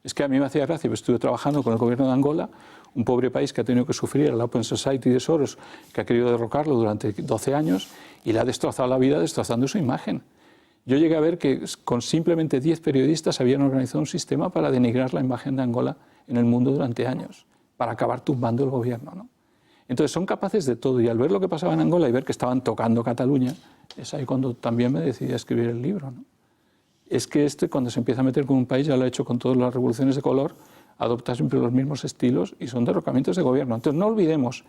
Es que a mí me hacía gracia, estuve trabajando con el gobierno de Angola, un pobre país que ha tenido que sufrir la Open Society de Soros, que ha querido derrocarlo durante 12 años y le ha destrozado la vida destrozando su imagen. Yo llegué a ver que con simplemente 10 periodistas habían organizado un sistema para denigrar la imagen de Angola en el mundo durante años, para acabar tumbando el gobierno, ¿no? Entonces son capaces de todo, y al ver lo que pasaba en Angola y ver que estaban tocando Cataluña, es ahí cuando también me decidí a escribir el libro, ¿no? Es que cuando se empieza a meter con un país, ya lo ha hecho con todas las revoluciones de color, adopta siempre los mismos estilos y son derrocamientos de gobierno. Entonces no olvidemos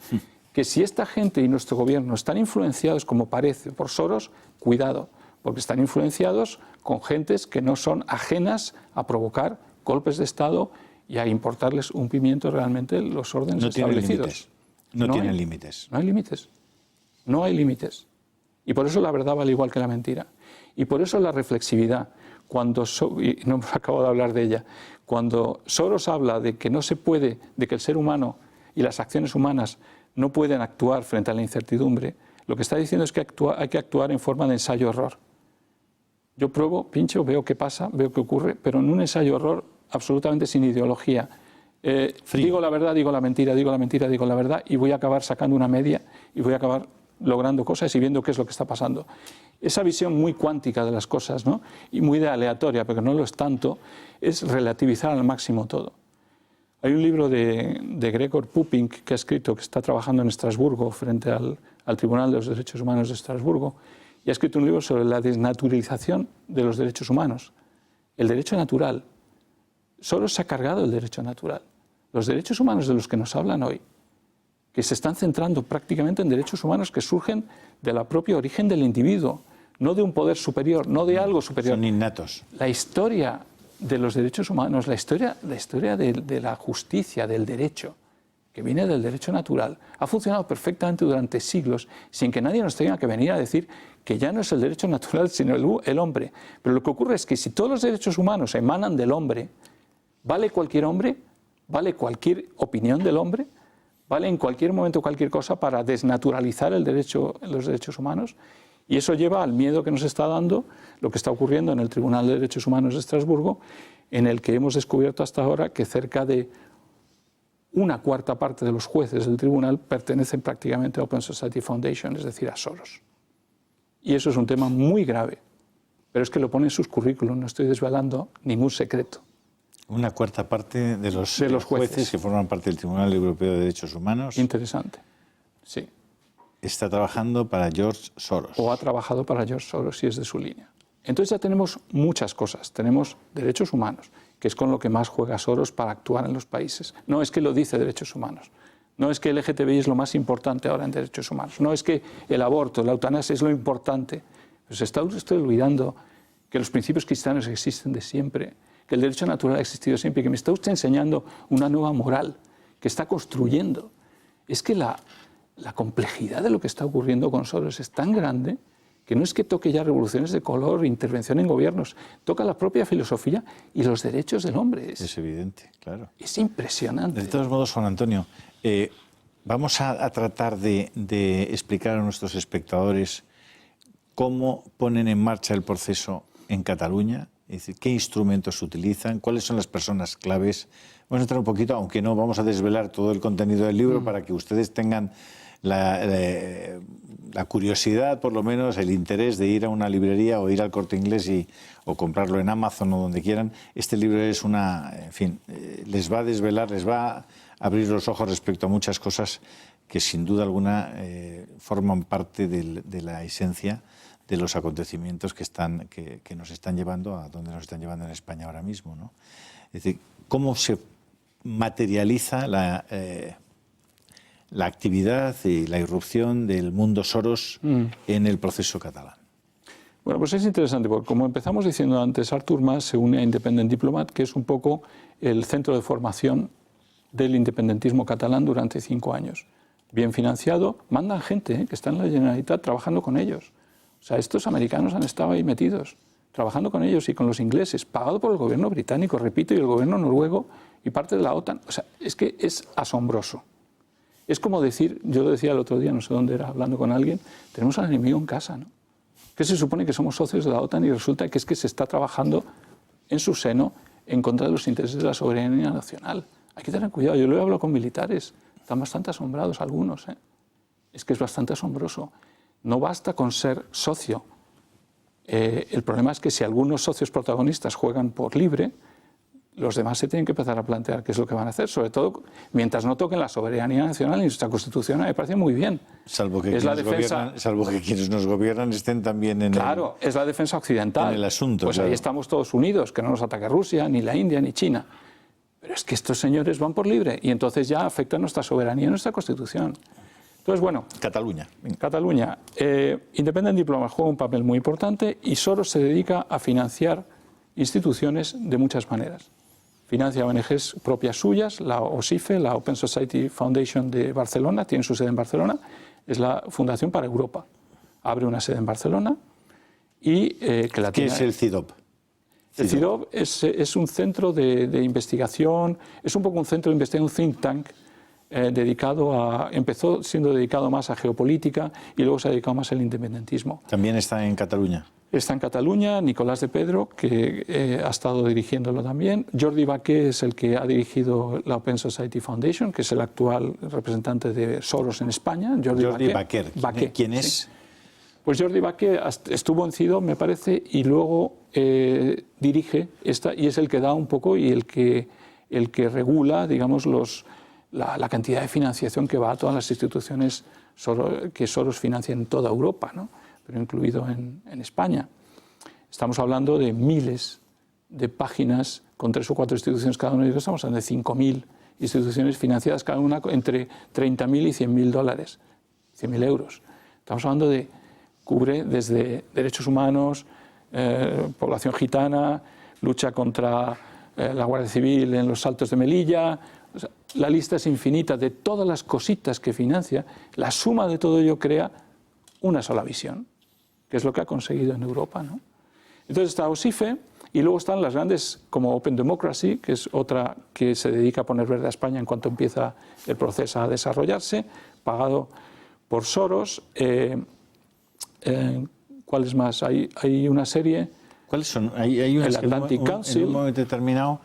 que si esta gente y nuestro gobierno están influenciados, como parece, por Soros, cuidado, porque están influenciados con gentes que no son ajenas a provocar golpes de Estado y a importarles un pimiento realmente los órdenes establecidos. No tienen límites. No hay límites. No hay límites. Y por eso la verdad vale igual que la mentira. Y por eso la reflexividad, y no acabo de hablar de ella, cuando Soros habla de que no se puede, de que el ser humano y las acciones humanas no pueden actuar frente a la incertidumbre, lo que está diciendo es que hay que actuar en forma de ensayo-error. Yo pruebo, pincho, veo qué pasa, veo qué ocurre, pero en un ensayo-error absolutamente sin ideología. Digo la verdad, digo la mentira, digo la mentira, digo la verdad, y voy a acabar sacando una media y voy a acabar logrando cosas y viendo qué es lo que está pasando. Esa visión muy cuántica de las cosas, ¿no? Y muy de aleatoria, pero no lo es tanto, es relativizar al máximo todo. Hay un libro de Gregor Pupink que ha escrito, que está trabajando en Estrasburgo frente al Tribunal de los Derechos Humanos de Estrasburgo, y ha escrito un libro sobre la desnaturalización de los derechos humanos. El derecho natural. Soros se ha cargado el derecho natural. Los derechos humanos de los que nos hablan hoy, que se están centrando prácticamente en derechos humanos que surgen de la propia origen del individuo, no de un poder superior, no de algo superior. Son innatos. La historia de los derechos humanos, la historia de la justicia, del derecho, que viene del derecho natural, ha funcionado perfectamente durante siglos sin que nadie nos tenga que venir a decir que ya no es el derecho natural sino el hombre. Pero lo que ocurre es que si todos los derechos humanos emanan del hombre, ¿vale cualquier hombre? ¿Vale cualquier opinión del hombre? ¿Vale en cualquier momento cualquier cosa para desnaturalizar los derechos humanos? Y eso lleva al miedo que nos está dando lo que está ocurriendo en el Tribunal de Derechos Humanos de Estrasburgo, en el que hemos descubierto hasta ahora que cerca de una cuarta parte de los jueces del tribunal pertenecen prácticamente a Open Society Foundation, es decir, a Soros. Y eso es un tema muy grave, pero es que lo pone en sus currículos, no estoy desvelando ningún secreto. Una cuarta parte de los jueces que forman parte del Tribunal Europeo de Derechos Humanos. Interesante, sí. Está trabajando para George Soros. O ha trabajado para George Soros si es de su línea. Entonces ya tenemos muchas cosas. Tenemos derechos humanos, que es con lo que más juega Soros para actuar en los países. No es que lo dice derechos humanos. No es que el LGTBI es lo más importante ahora en derechos humanos. No es que el aborto, la eutanasia es lo importante. Pero se está usted olvidando que los principios cristianos existen de siempre, que el derecho natural ha existido siempre, que me está usted enseñando una nueva moral que está construyendo. Es que la complejidad de lo que está ocurriendo con Soros es tan grande que no es que toque ya revoluciones de color, intervención en gobiernos, toca la propia filosofía y los derechos del hombre. Es evidente, claro. Es impresionante. De todos modos, Juan Antonio, vamos a tratar de explicar a nuestros espectadores cómo ponen en marcha el proceso en Cataluña, es decir, qué instrumentos utilizan, cuáles son las personas claves. Vamos a entrar un poquito, aunque no vamos a desvelar todo el contenido del libro, para que ustedes tengan la curiosidad, por lo menos el interés de ir a una librería o ir al Corte Inglés o comprarlo en Amazon o donde quieran. Este libro es en fin, les va a desvelar, les va a abrir los ojos respecto a muchas cosas que sin duda alguna forman parte de la esencia de los acontecimientos que nos están llevando a donde nos están llevando en España ahora mismo, ¿no? Es decir, cómo se materializa la actividad y la irrupción del mundo Soros en el proceso catalán. Bueno, pues es interesante, porque como empezamos diciendo antes, Artur Mas se une a Independent Diplomat, que es un poco el centro de formación del independentismo catalán durante 5 años. Bien financiado, mandan gente que está en la Generalitat trabajando con ellos. O sea, estos americanos han estado ahí metidos, trabajando con ellos y con los ingleses, pagado por el gobierno británico, repito, y el gobierno noruego y parte de la OTAN. O sea, es que es asombroso. Es como decir, yo lo decía el otro día, no sé dónde era, hablando con alguien, tenemos al enemigo en casa, ¿no? Que se supone que somos socios de la OTAN y resulta que es que se está trabajando en su seno en contra de los intereses de la soberanía nacional. Hay que tener cuidado. Yo lo he hablado con militares, están bastante asombrados algunos, ¿eh? Es que es bastante asombroso. No basta con ser socio. El problema es que si algunos socios protagonistas juegan por libre, los demás se tienen que empezar a plantear qué es lo que van a hacer, sobre todo mientras no toquen la soberanía nacional y nuestra Constitución. Me parece muy bien. Salvo que quienes nos gobiernan estén también en Claro, es la defensa occidental. En el asunto. Pues claro. Ahí estamos todos unidos, que no nos ataque Rusia, ni la India, ni China. Pero es que estos señores van por libre y entonces ya afecta nuestra soberanía y nuestra Constitución. Entonces, bueno, Cataluña. Cataluña. Independent Diplomat juega un papel muy importante y Soros se dedica a financiar instituciones de muchas maneras. Financia ONGs propias suyas, la OSIFE, la Open Society Foundation de Barcelona, tiene su sede en Barcelona, es la Fundación para Europa. Abre una sede en Barcelona y que la ¿Qué tiene... es el CIDOB? El CIDOB es un centro de investigación, es un poco un centro de investigación, un think tank, empezó siendo dedicado más a geopolítica y luego se ha dedicado más al independentismo. También está en Cataluña. Está en Cataluña, Nicolás de Pedro, que ha estado dirigiéndolo también. Jordi Baqué es el que ha dirigido la Open Society Foundation, que es el actual representante de Soros en España. Jordi Baqué. ¿Quién es? Sí. Pues Jordi Baqué estuvo en CIDOB, me parece, y luego dirige esta, y es el que da un poco y el que el que regula, digamos, la cantidad de financiación que va a todas las instituciones que Soros financia en toda Europa, ¿no? Pero incluido en España. Estamos hablando de miles de páginas con 3 o 4 instituciones cada una, y estamos hablando de 5.000 instituciones financiadas cada una entre 30.000 y 100.000 dólares, 100.000 euros. Estamos hablando de, cubre desde derechos humanos, población gitana, lucha contra la Guardia Civil en los Saltos de Melilla. O sea, la lista es infinita de todas las cositas que financia. La suma de todo ello crea una sola visión, que es lo que ha conseguido en Europa, ¿no? Entonces está OSIFE, y luego están las grandes como Open Democracy, que es otra que se dedica a poner verde a España en cuanto empieza el proceso a desarrollarse, pagado por Soros. ¿Cuáles más? Hay una serie. ¿Cuáles son? Hay el Atlantic Council. En un momento determinado,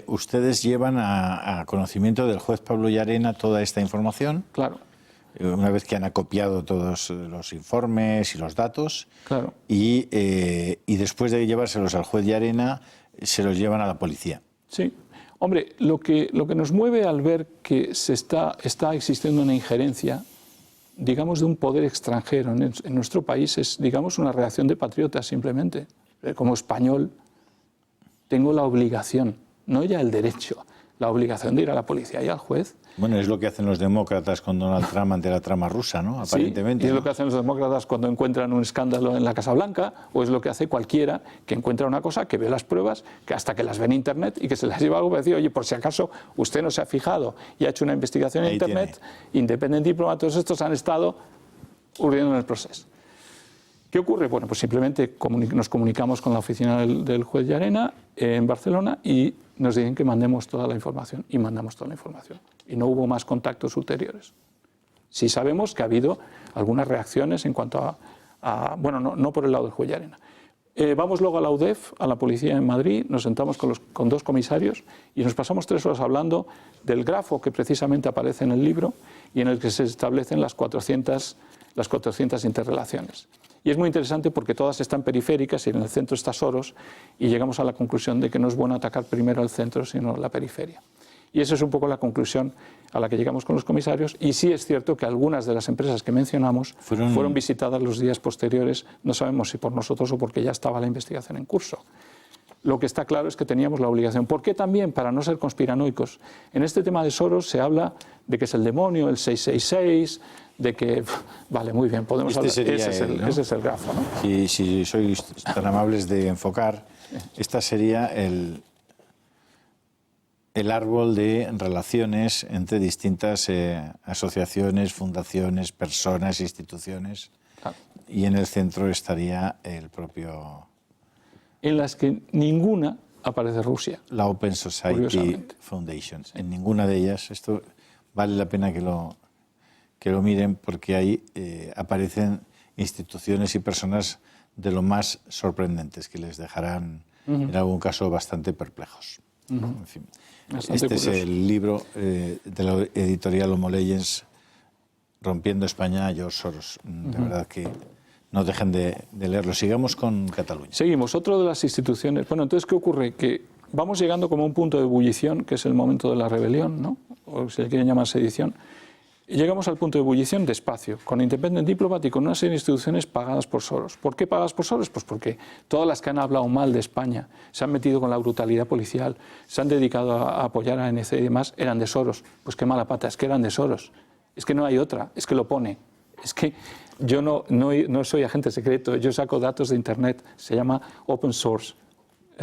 ustedes llevan a conocimiento del juez Pablo Llarena toda esta información. Claro. Una vez que han acopiado todos los informes y los datos, claro. y después de llevárselos al juez Llarena, se los llevan a la policía. Sí. Hombre, lo que nos mueve al ver que está existiendo una injerencia, digamos, de un poder extranjero en nuestro país, es, digamos, una reacción de patriotas simplemente. Como español tengo la obligación, no ya el derecho, la obligación de ir a la policía y al juez. Bueno, es lo que hacen los demócratas con Donald Trump ante la trama rusa, ¿no? Aparentemente. Sí, y es lo que hacen los demócratas cuando encuentran un escándalo en la Casa Blanca, o es lo que hace cualquiera que encuentra una cosa, que ve las pruebas, que hasta que las ve en Internet y que se las lleva algo para decir, oye, por si acaso usted no se ha fijado y ha hecho una investigación en Internet, Independent Diplomat, todos estos han estado urdiendo en el proceso. ¿Qué ocurre? Bueno, pues simplemente nos comunicamos con la oficina del juez Llarena en Barcelona y nos dicen que mandemos toda la información, y mandamos toda la información. Y no hubo más contactos ulteriores. Sí sabemos que ha habido algunas reacciones en cuanto bueno, no por el lado del juez Llarena. Vamos luego a la UDEF, a la policía en Madrid, nos sentamos con 2 comisarios y nos pasamos 3 horas hablando del grafo que precisamente aparece en el libro y en el que se establecen las 400 interrelaciones. Y es muy interesante porque todas están periféricas y en el centro está Soros, y llegamos a la conclusión de que no es bueno atacar primero al centro sino la periferia. Y esa es un poco la conclusión a la que llegamos con los comisarios, y sí es cierto que algunas de las empresas que mencionamos fueron visitadas los días posteriores, no sabemos si por nosotros o porque ya estaba la investigación en curso. Lo que está claro es que teníamos la obligación. ¿Por qué también? Para no ser conspiranoicos. En este tema de Soros se habla de que es el demonio, el 666, de que... Vale, muy bien, podemos hablar. Ese es el grafo, ¿no? Si sois tan amables de enfocar, esta sería el árbol de relaciones entre distintas asociaciones, fundaciones, personas, instituciones, Claro. Y en el centro estaría el propio... En las que ninguna aparece Rusia. La Open Society Foundation. En ninguna de ellas. Esto vale la pena que lo miren, porque ahí aparecen instituciones y personas de lo más sorprendentes, que les dejarán, en algún caso, bastante perplejos. En fin. Este es el libro de la editorial Homo Legends, Rompiendo España, George Soros. De verdad que no dejen de leerlo. Sigamos con Cataluña. Seguimos. Otra de las instituciones... Bueno, entonces, ¿qué ocurre? Que vamos llegando como a un punto de ebullición, que es el momento de la rebelión, ¿no? O si le quieren llamar sedición. Y llegamos al punto de ebullición despacio, con Independent Diplomat y con una serie de instituciones pagadas por Soros. ¿Por qué pagadas por Soros? Pues porque todas las que han hablado mal de España, se han metido con la brutalidad policial, se han dedicado a apoyar a ANC y demás, eran de Soros. Pues qué mala pata, es que eran de Soros. Es que no hay otra, es que lo pone. Es que yo no soy agente secreto, yo saco datos de Internet, se llama Open Source.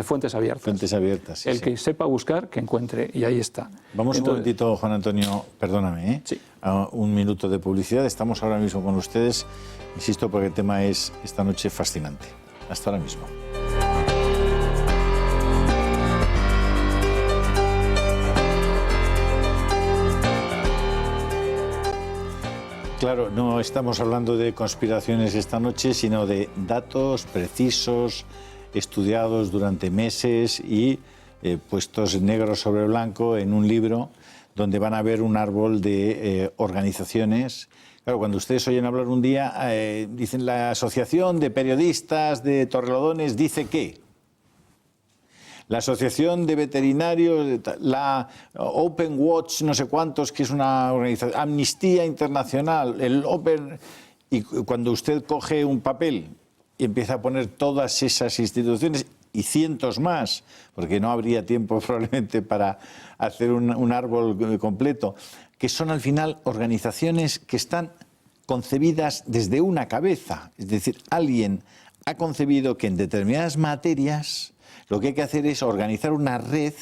Fuentes abiertas. Fuentes abiertas, sí. El que sepa buscar, que encuentre, y ahí está. Vamos un momentito, Juan Antonio, perdóname, ¿eh? Sí. A un minuto de publicidad. Estamos ahora mismo con ustedes, insisto, porque el tema es esta noche fascinante. Hasta ahora mismo. Claro, no estamos hablando de conspiraciones esta noche, sino de datos precisos, estudiados durante meses y puestos negro sobre blanco en un libro donde van a ver un árbol de organizaciones. Claro, cuando ustedes oyen hablar un día, dicen la Asociación de Periodistas de Torrelodones dice que. la Asociación de Veterinarios, la Open Watch, no sé cuántos, que es una organización, Amnistía Internacional, el Open... Y cuando usted coge un papel y empieza a poner todas esas instituciones y cientos más, porque no habría tiempo probablemente para hacer un árbol completo, que son al final organizaciones que están concebidas desde una cabeza. Es decir, alguien ha concebido que en determinadas materias lo que hay que hacer es organizar una red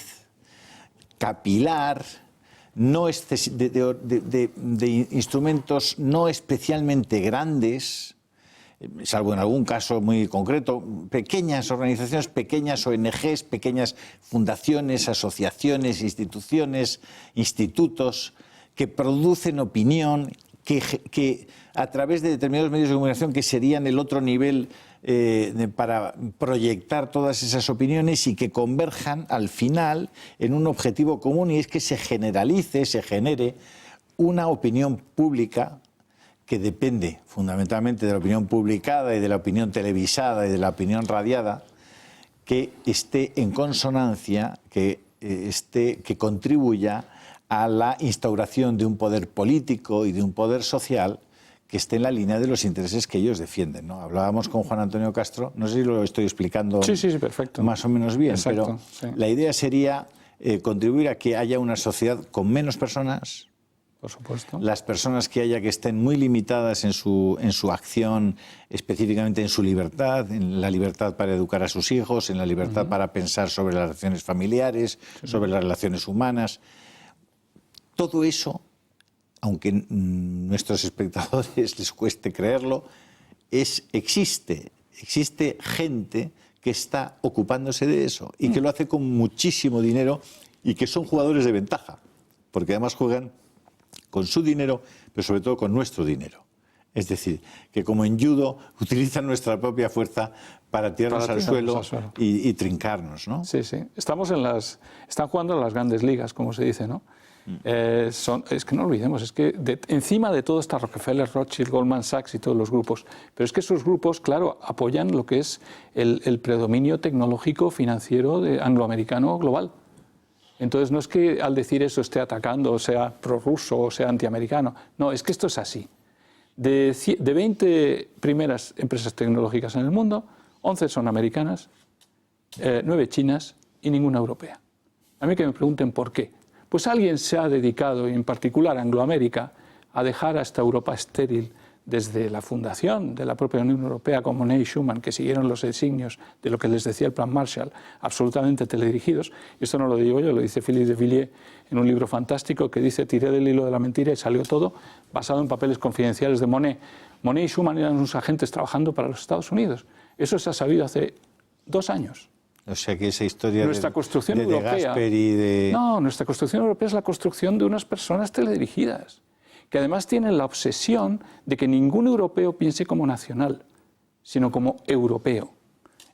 capilar, de instrumentos no especialmente grandes, salvo en algún caso muy concreto, pequeñas organizaciones, pequeñas ONGs, pequeñas fundaciones, asociaciones, instituciones, institutos, que producen opinión, que a través de determinados medios de comunicación que serían el otro nivel para proyectar todas esas opiniones y que converjan al final en un objetivo común, y es que se generalice, se genere una opinión pública que depende fundamentalmente de la opinión publicada y de la opinión televisada y de la opinión radiada, que esté en consonancia, que contribuya a la instauración de un poder político y de un poder social que esté en la línea de los intereses que ellos defienden, ¿no? Hablábamos con Juan Antonio Castro, no sé si lo estoy explicando perfecto. Más o menos bien, Exacto, pero la idea sería contribuir a que haya una sociedad con menos personas. Por supuesto. Las personas que haya que estén muy limitadas en su acción, específicamente en su libertad, en la libertad para educar a sus hijos, en la libertad para pensar sobre las relaciones familiares, sobre las relaciones humanas. Todo eso, aunque a nuestros espectadores les cueste creerlo, existe gente que está ocupándose de eso y que lo hace con muchísimo dinero y que son jugadores de ventaja, porque además juegan con su dinero, pero sobre todo con nuestro dinero. Es decir, que como en judo utilizan nuestra propia fuerza para tirarnos al suelo y trincarnos, ¿no? Sí, sí. Están jugando en las grandes ligas, como se dice, ¿no? Es que no olvidemos, es que encima de todo está Rockefeller, Rothschild, Goldman Sachs y todos los grupos, pero es que esos grupos, claro, apoyan lo que es el predominio tecnológico financiero angloamericano global. Entonces no es que al decir eso esté atacando, o sea prorruso, o sea antiamericano, no, es que esto es así. De 20 primeras empresas tecnológicas en el mundo, 11 son americanas, 9 chinas y ninguna europea. A mí que me pregunten por qué. Pues alguien se ha dedicado, y en particular Angloamérica, a dejar a esta Europa estéril desde la fundación de la propia Unión Europea con Monnet y Schuman, que siguieron los designios de lo que les decía el Plan Marshall, absolutamente teledirigidos. Y esto no lo digo yo, lo dice Philippe de Villiers en un libro fantástico que dice «Tiré del hilo de la mentira y salió todo», basado en papeles confidenciales de Monnet. Monnet y Schuman eran unos agentes trabajando para los Estados Unidos. Eso se ha sabido hace 2 años. O sea que esa historia nuestra construcción de europea, Gasperi de... No, nuestra construcción europea es la construcción de unas personas teledirigidas, que además tienen la obsesión de que ningún europeo piense como nacional, sino como europeo.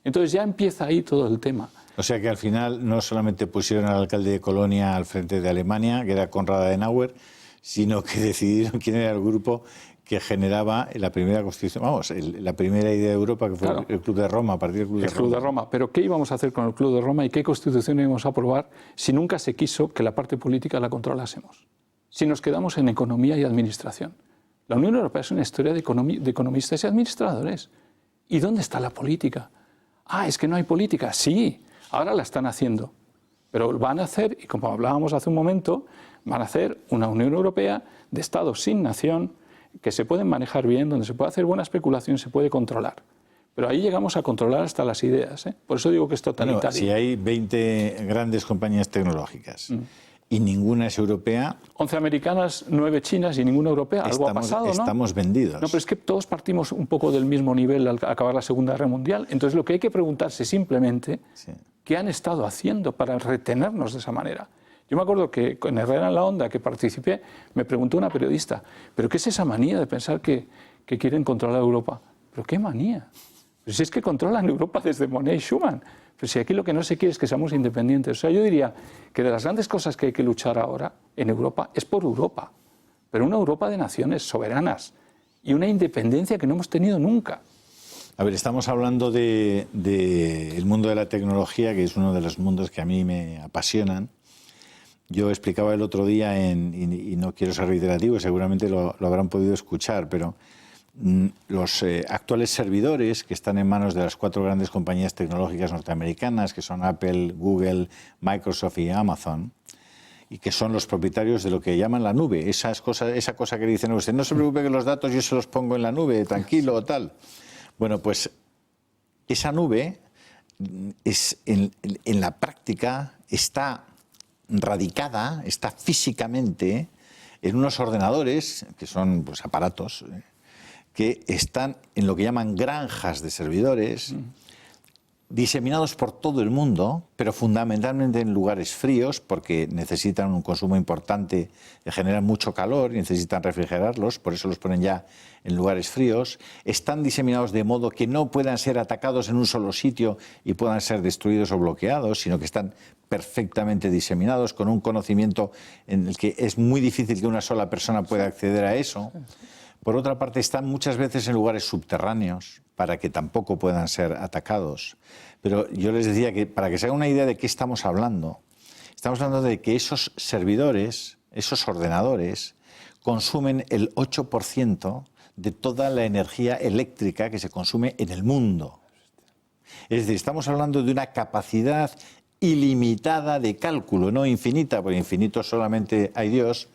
Entonces ya empieza ahí todo el tema. O sea que al final no solamente pusieron al alcalde de Colonia al frente de Alemania, que era Konrad Adenauer, sino que decidieron quién era el grupo que generaba la primera constitución, la primera idea de Europa, que fue claro, el Club de Roma, a partir del Club de Roma. El Club de Roma. Pero ¿qué íbamos a hacer con el Club de Roma y qué constitución íbamos a aprobar si nunca se quiso que la parte política la controlásemos? Si nos quedamos en economía y administración. La Unión Europea es una historia de economistas y administradores. ¿Y dónde está la política? Ah, es que no hay política. Sí, ahora la están haciendo. Pero van a hacer, y como hablábamos hace un momento, van a hacer una Unión Europea de Estados sin nación, que se pueden manejar bien, donde se puede hacer buena especulación, se puede controlar. Pero ahí llegamos a controlar hasta las ideas, ¿eh? Por eso digo que es totalitario. Bueno, si hay 20 grandes compañías tecnológicas y ninguna es europea... 11 americanas, 9 chinas y ninguna europea. Algo ha pasado, ¿no? Estamos vendidos. No, pero es que todos partimos un poco del mismo nivel al acabar la Segunda Guerra Mundial. Entonces lo que hay que preguntarse simplemente, ¿qué han estado haciendo para retenernos de esa manera? Yo me acuerdo que en Herrera en la Onda, que participé, me preguntó una periodista, ¿pero qué es esa manía de pensar que quieren controlar Europa? ¿Pero qué manía? Pero si es que controlan Europa desde Monnet y Schuman. Pero si aquí lo que no se quiere es que seamos independientes. O sea, yo diría que de las grandes cosas que hay que luchar ahora en Europa es por Europa. Pero una Europa de naciones soberanas y una independencia que no hemos tenido nunca. A ver, estamos hablando del mundo de la tecnología, que es uno de los mundos que a mí me apasionan. Yo explicaba el otro día, y no quiero ser reiterativo, seguramente lo habrán podido escuchar, pero los actuales servidores que están en manos de las 4 grandes compañías tecnológicas norteamericanas, que son Apple, Google, Microsoft y Amazon, y que son los propietarios de lo que llaman la nube, esa cosa que dicen usted, no se preocupe que los datos yo se los pongo en la nube, tranquilo o tal. Bueno, pues esa nube es, en la práctica está radicada, está físicamente en unos ordenadores, que son pues, aparatos, que están en lo que llaman granjas de servidores, diseminados por todo el mundo, pero fundamentalmente en lugares fríos, porque necesitan un consumo importante, generan mucho calor y necesitan refrigerarlos, por eso los ponen ya en lugares fríos. Están diseminados de modo que no puedan ser atacados en un solo sitio y puedan ser destruidos o bloqueados, sino que están perfectamente diseminados, con un conocimiento en el que es muy difícil que una sola persona pueda acceder a eso. Por otra parte, están muchas veces en lugares subterráneos para que tampoco puedan ser atacados. Pero yo les decía que para que se hagan una idea de qué estamos hablando de que esos servidores, esos ordenadores, consumen el 8% de toda la energía eléctrica que se consume en el mundo. Es decir, estamos hablando de una capacidad ilimitada de cálculo, no infinita, porque infinito solamente hay Dios,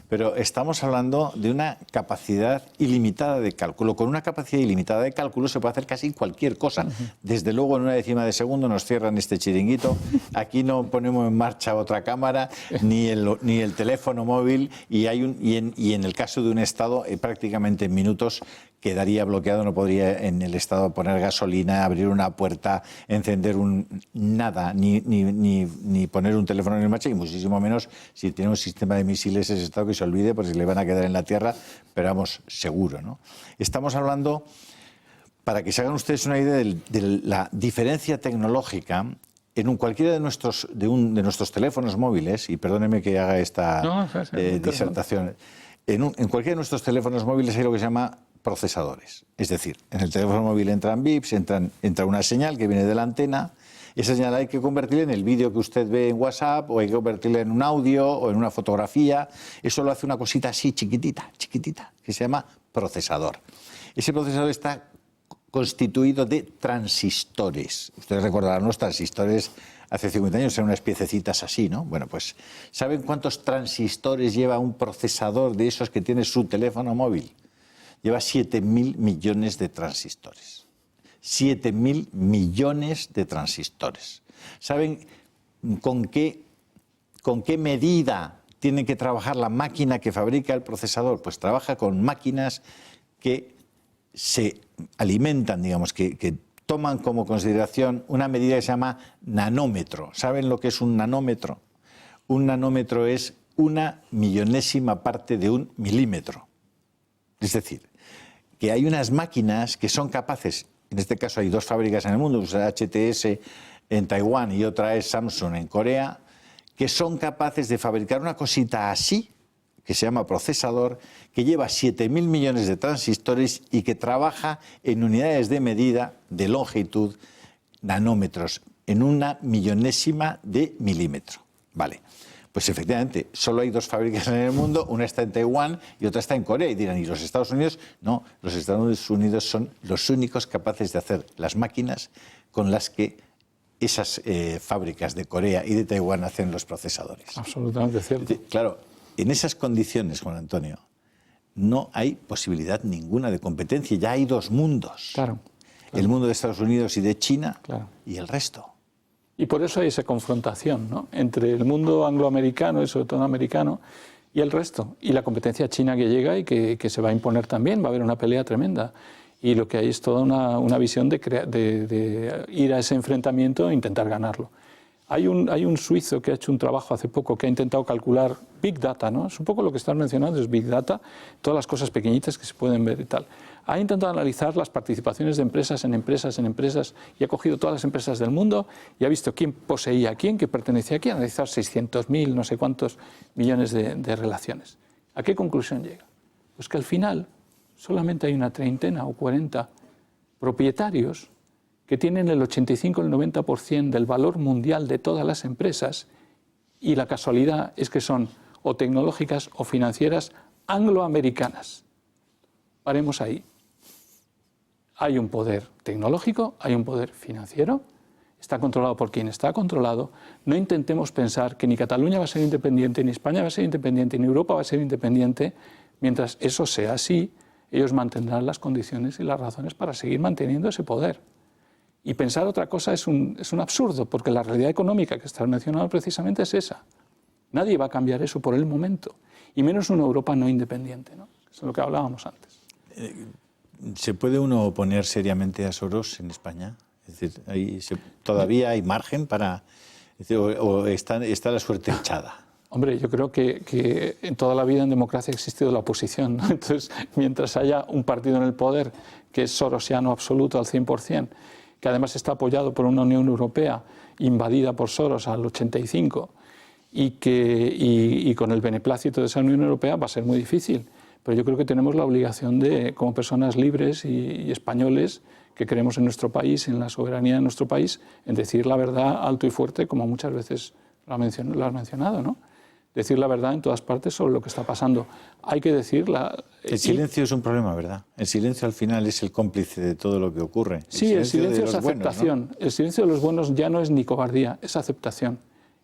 pero estamos hablando de una capacidad ilimitada de cálculo. Con una capacidad ilimitada de cálculo se puede hacer casi cualquier cosa. Desde luego, en una décima de segundo nos cierran este chiringuito. Aquí no ponemos en marcha otra cámara, ni el teléfono móvil, y en el caso de un Estado, prácticamente en minutos quedaría bloqueado, no podría en el Estado poner gasolina, abrir una puerta, encender nada, ni poner un teléfono en marcha, y muchísimo menos si tiene un sistema de misiles ese Estado, que se olvide, porque se le van a quedar en la tierra, pero vamos, seguro, ¿no? Estamos hablando, para que se hagan ustedes una idea de la diferencia tecnológica, en cualquiera de nuestros teléfonos móviles, y perdónenme que haga esta disertación, en cualquiera de nuestros teléfonos móviles hay lo que se llama procesadores. Es decir, en el teléfono móvil entran bips, entra una señal que viene de la antena. Esa señal hay que convertirla en el vídeo que usted ve en WhatsApp, o hay que convertirla en un audio o en una fotografía. Eso lo hace una cosita así, chiquitita, que se llama procesador. Ese procesador está constituido de transistores. Ustedes recordarán los transistores hace 50 años, eran unas piececitas así, ¿no? Bueno, pues, ¿saben cuántos transistores lleva un procesador de esos que tiene su teléfono móvil? Lleva 7.000 millones de transistores. 7.000 millones de transistores. ¿Saben con qué medida tiene que trabajar la máquina que fabrica el procesador? Pues trabaja con máquinas que se alimentan, digamos, que toman como consideración una medida que se llama nanómetro. ¿Saben lo que es un nanómetro? Un nanómetro es 1/1000ª parte de un milímetro. Es decir, que hay unas máquinas que son capaces, en este caso hay 2 fábricas en el mundo, una es HTS en Taiwán y otra es Samsung en Corea, que son capaces de fabricar una cosita así, que se llama procesador, que lleva 7.000 millones de transistores y que trabaja en unidades de medida de longitud, nanómetros, en 1/1000ª de milímetro. Vale. Pues efectivamente, solo hay 2 fábricas en el mundo, una está en Taiwán y otra está en Corea. Y dirán, ¿y los Estados Unidos? No, los Estados Unidos son los únicos capaces de hacer las máquinas con las que esas fábricas de Corea y de Taiwán hacen los procesadores. Absolutamente cierto. Claro, en esas condiciones, Juan Antonio, no hay posibilidad ninguna de competencia. Ya hay 2 mundos. Claro. El mundo de Estados Unidos y de China, y el resto. Y por eso hay esa confrontación, ¿no?, entre el mundo angloamericano y sobre todo americano y el resto. Y la competencia china que llega y que se va a imponer también. Va a haber una pelea tremenda. Y lo que hay es toda una visión de ir a ese enfrentamiento e intentar ganarlo. Hay un suizo que ha hecho un trabajo hace poco que ha intentado calcular Big Data, ¿no? Es un poco lo que estás mencionando, es Big Data, todas las cosas pequeñitas que se pueden ver y tal. Ha intentado analizar las participaciones de empresas en empresas y ha cogido todas las empresas del mundo y ha visto quién poseía a quién, qué pertenecía a quién, ha analizado 600.000, no sé cuántos millones de relaciones. ¿A qué conclusión llega? Pues que al final solamente hay una treintena o 40 propietarios que tienen el 85 o el 90% del valor mundial de todas las empresas, y la casualidad es que son o tecnológicas o financieras angloamericanas. Paremos ahí. Hay un poder tecnológico, hay un poder financiero, está controlado por quien está controlado. No intentemos pensar que ni Cataluña va a ser independiente, ni España va a ser independiente, ni Europa va a ser independiente. Mientras eso sea así, ellos mantendrán las condiciones y las razones para seguir manteniendo ese poder. Y pensar otra cosa es un absurdo, porque la realidad económica que estás mencionando precisamente es esa. Nadie va a cambiar eso por el momento, y menos una Europa no independiente, ¿no? Es lo que hablábamos antes. ¿Se puede uno oponer seriamente a Soros en España? Es decir, ¿todavía hay margen para...? ¿O está la suerte echada? Hombre, yo creo que en toda la vida en democracia ha existido la oposición, ¿no? Entonces, mientras haya un partido en el poder que es sorosiano absoluto al 100%, que además está apoyado por una Unión Europea invadida por Soros al 85%, y con el beneplácito de esa Unión Europea va a ser muy difícil. Pero yo creo que tenemos la obligación de, como personas libres y españoles que creemos en nuestro país, en la soberanía de nuestro país, en decir la verdad alto y fuerte, como muchas veces lo has mencionado, ¿no? Decir la verdad en todas partes sobre lo que está pasando. Hay que decirla. El silencio es un problema, ¿verdad? El silencio al final es el cómplice de todo lo que ocurre. Sí, el silencio es aceptación. Buenos, ¿no? El silencio de los buenos ya no es ni cobardía, es aceptación.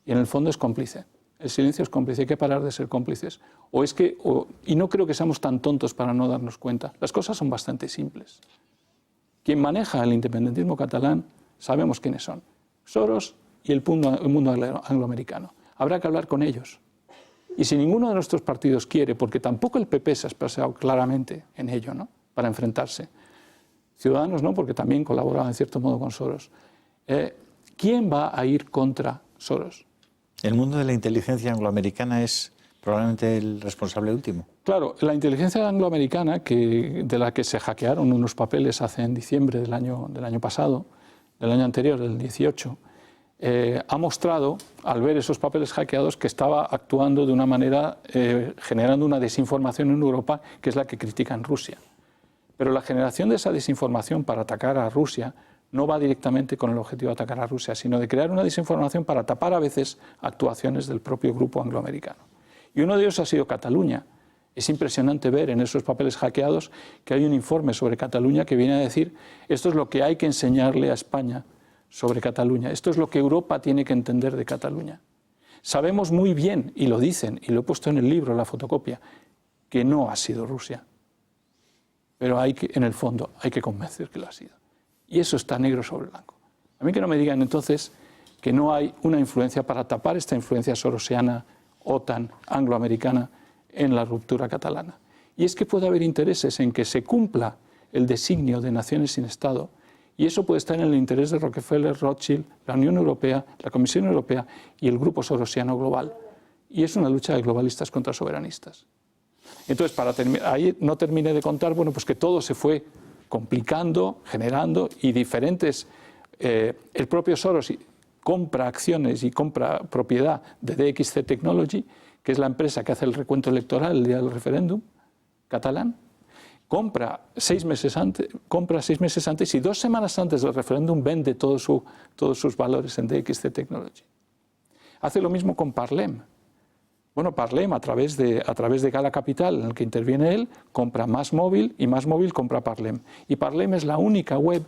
Y en el fondo es cómplice. El silencio es cómplice, hay que parar de ser cómplices. Y no creo que seamos tan tontos para no darnos cuenta. Las cosas son bastante simples. Quien maneja el independentismo catalán, sabemos quiénes son. Soros y el mundo angloamericano. Habrá que hablar con ellos. Y si ninguno de nuestros partidos quiere, porque tampoco el PP se ha expresado claramente en ello, ¿no?, para enfrentarse. Ciudadanos no, porque también colaboraba en cierto modo con Soros. ¿Quién va a ir contra Soros? El mundo de la inteligencia angloamericana es probablemente el responsable último. Claro, la inteligencia angloamericana, de la que se hackearon unos papeles en diciembre del año pasado, del año anterior, del 18, ha mostrado, al ver esos papeles hackeados, que estaba actuando de una manera, generando una desinformación en Europa, que es la que critican Rusia. Pero la generación de esa desinformación para atacar a Rusia no va directamente con el objetivo de atacar a Rusia, sino de crear una desinformación para tapar a veces actuaciones del propio grupo angloamericano. Y uno de ellos ha sido Cataluña. Es impresionante ver en esos papeles hackeados que hay un informe sobre Cataluña que viene a decir: esto es lo que hay que enseñarle a España sobre Cataluña, esto es lo que Europa tiene que entender de Cataluña. Sabemos muy bien, y lo dicen, y lo he puesto en el libro, la fotocopia, que no ha sido Rusia. Pero en el fondo hay que convencer que lo ha sido. Y eso está negro sobre blanco. A mí que no me digan entonces que no hay una influencia para tapar esta influencia sorosiana, OTAN, angloamericana, en la ruptura catalana. Y es que puede haber intereses en que se cumpla el designio de naciones sin Estado, y eso puede estar en el interés de Rockefeller, Rothschild, la Unión Europea, la Comisión Europea y el grupo sorosiano global. Y es una lucha de globalistas contra soberanistas. Entonces, ahí no terminé de contar, bueno, pues que todo se fue complicando, generando, y diferentes... el propio Soros compra acciones y compra propiedad de DXC Technology, que es la empresa que hace el recuento electoral el día del referéndum catalán. Compra 6 meses antes y 2 semanas antes del referéndum vende todos sus valores en DXC Technology. Hace lo mismo con Parlem. Bueno, Parlem, a través de Gala Capital, en el que interviene él, compra MásMóvil y MásMóvil compra Parlem. Y Parlem es la única web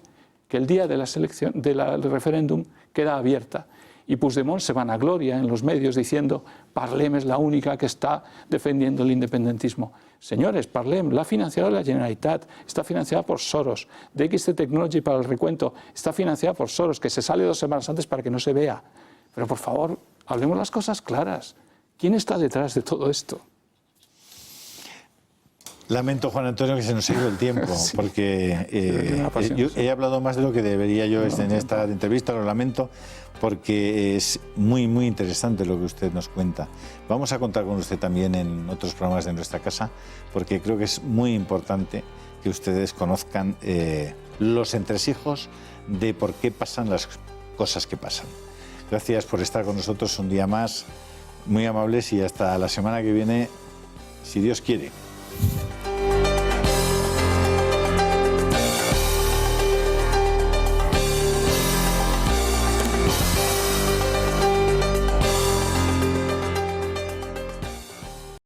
que el día de del referéndum queda abierta. Y Puigdemont se vanagloria en los medios diciendo: Parlem es la única que está defendiendo el independentismo. Señores, Parlem la ha financiado la Generalitat, está financiada por Soros. DXC Technology, para el recuento, está financiada por Soros, que se sale 2 semanas antes para que no se vea. Pero por favor, hablemos las cosas claras. ¿Quién está detrás de todo esto? Lamento, Juan Antonio, que se nos ha ido el tiempo, sí, porque yo he hablado más de lo que debería yo en esta entrevista, lo lamento, porque es muy, muy interesante lo que usted nos cuenta. Vamos a contar con usted también en otros programas de nuestra casa, porque creo que es muy importante que ustedes conozcan los entresijos de por qué pasan las cosas que pasan. Gracias por estar con nosotros un día más, muy amables, y hasta la semana que viene, si Dios quiere.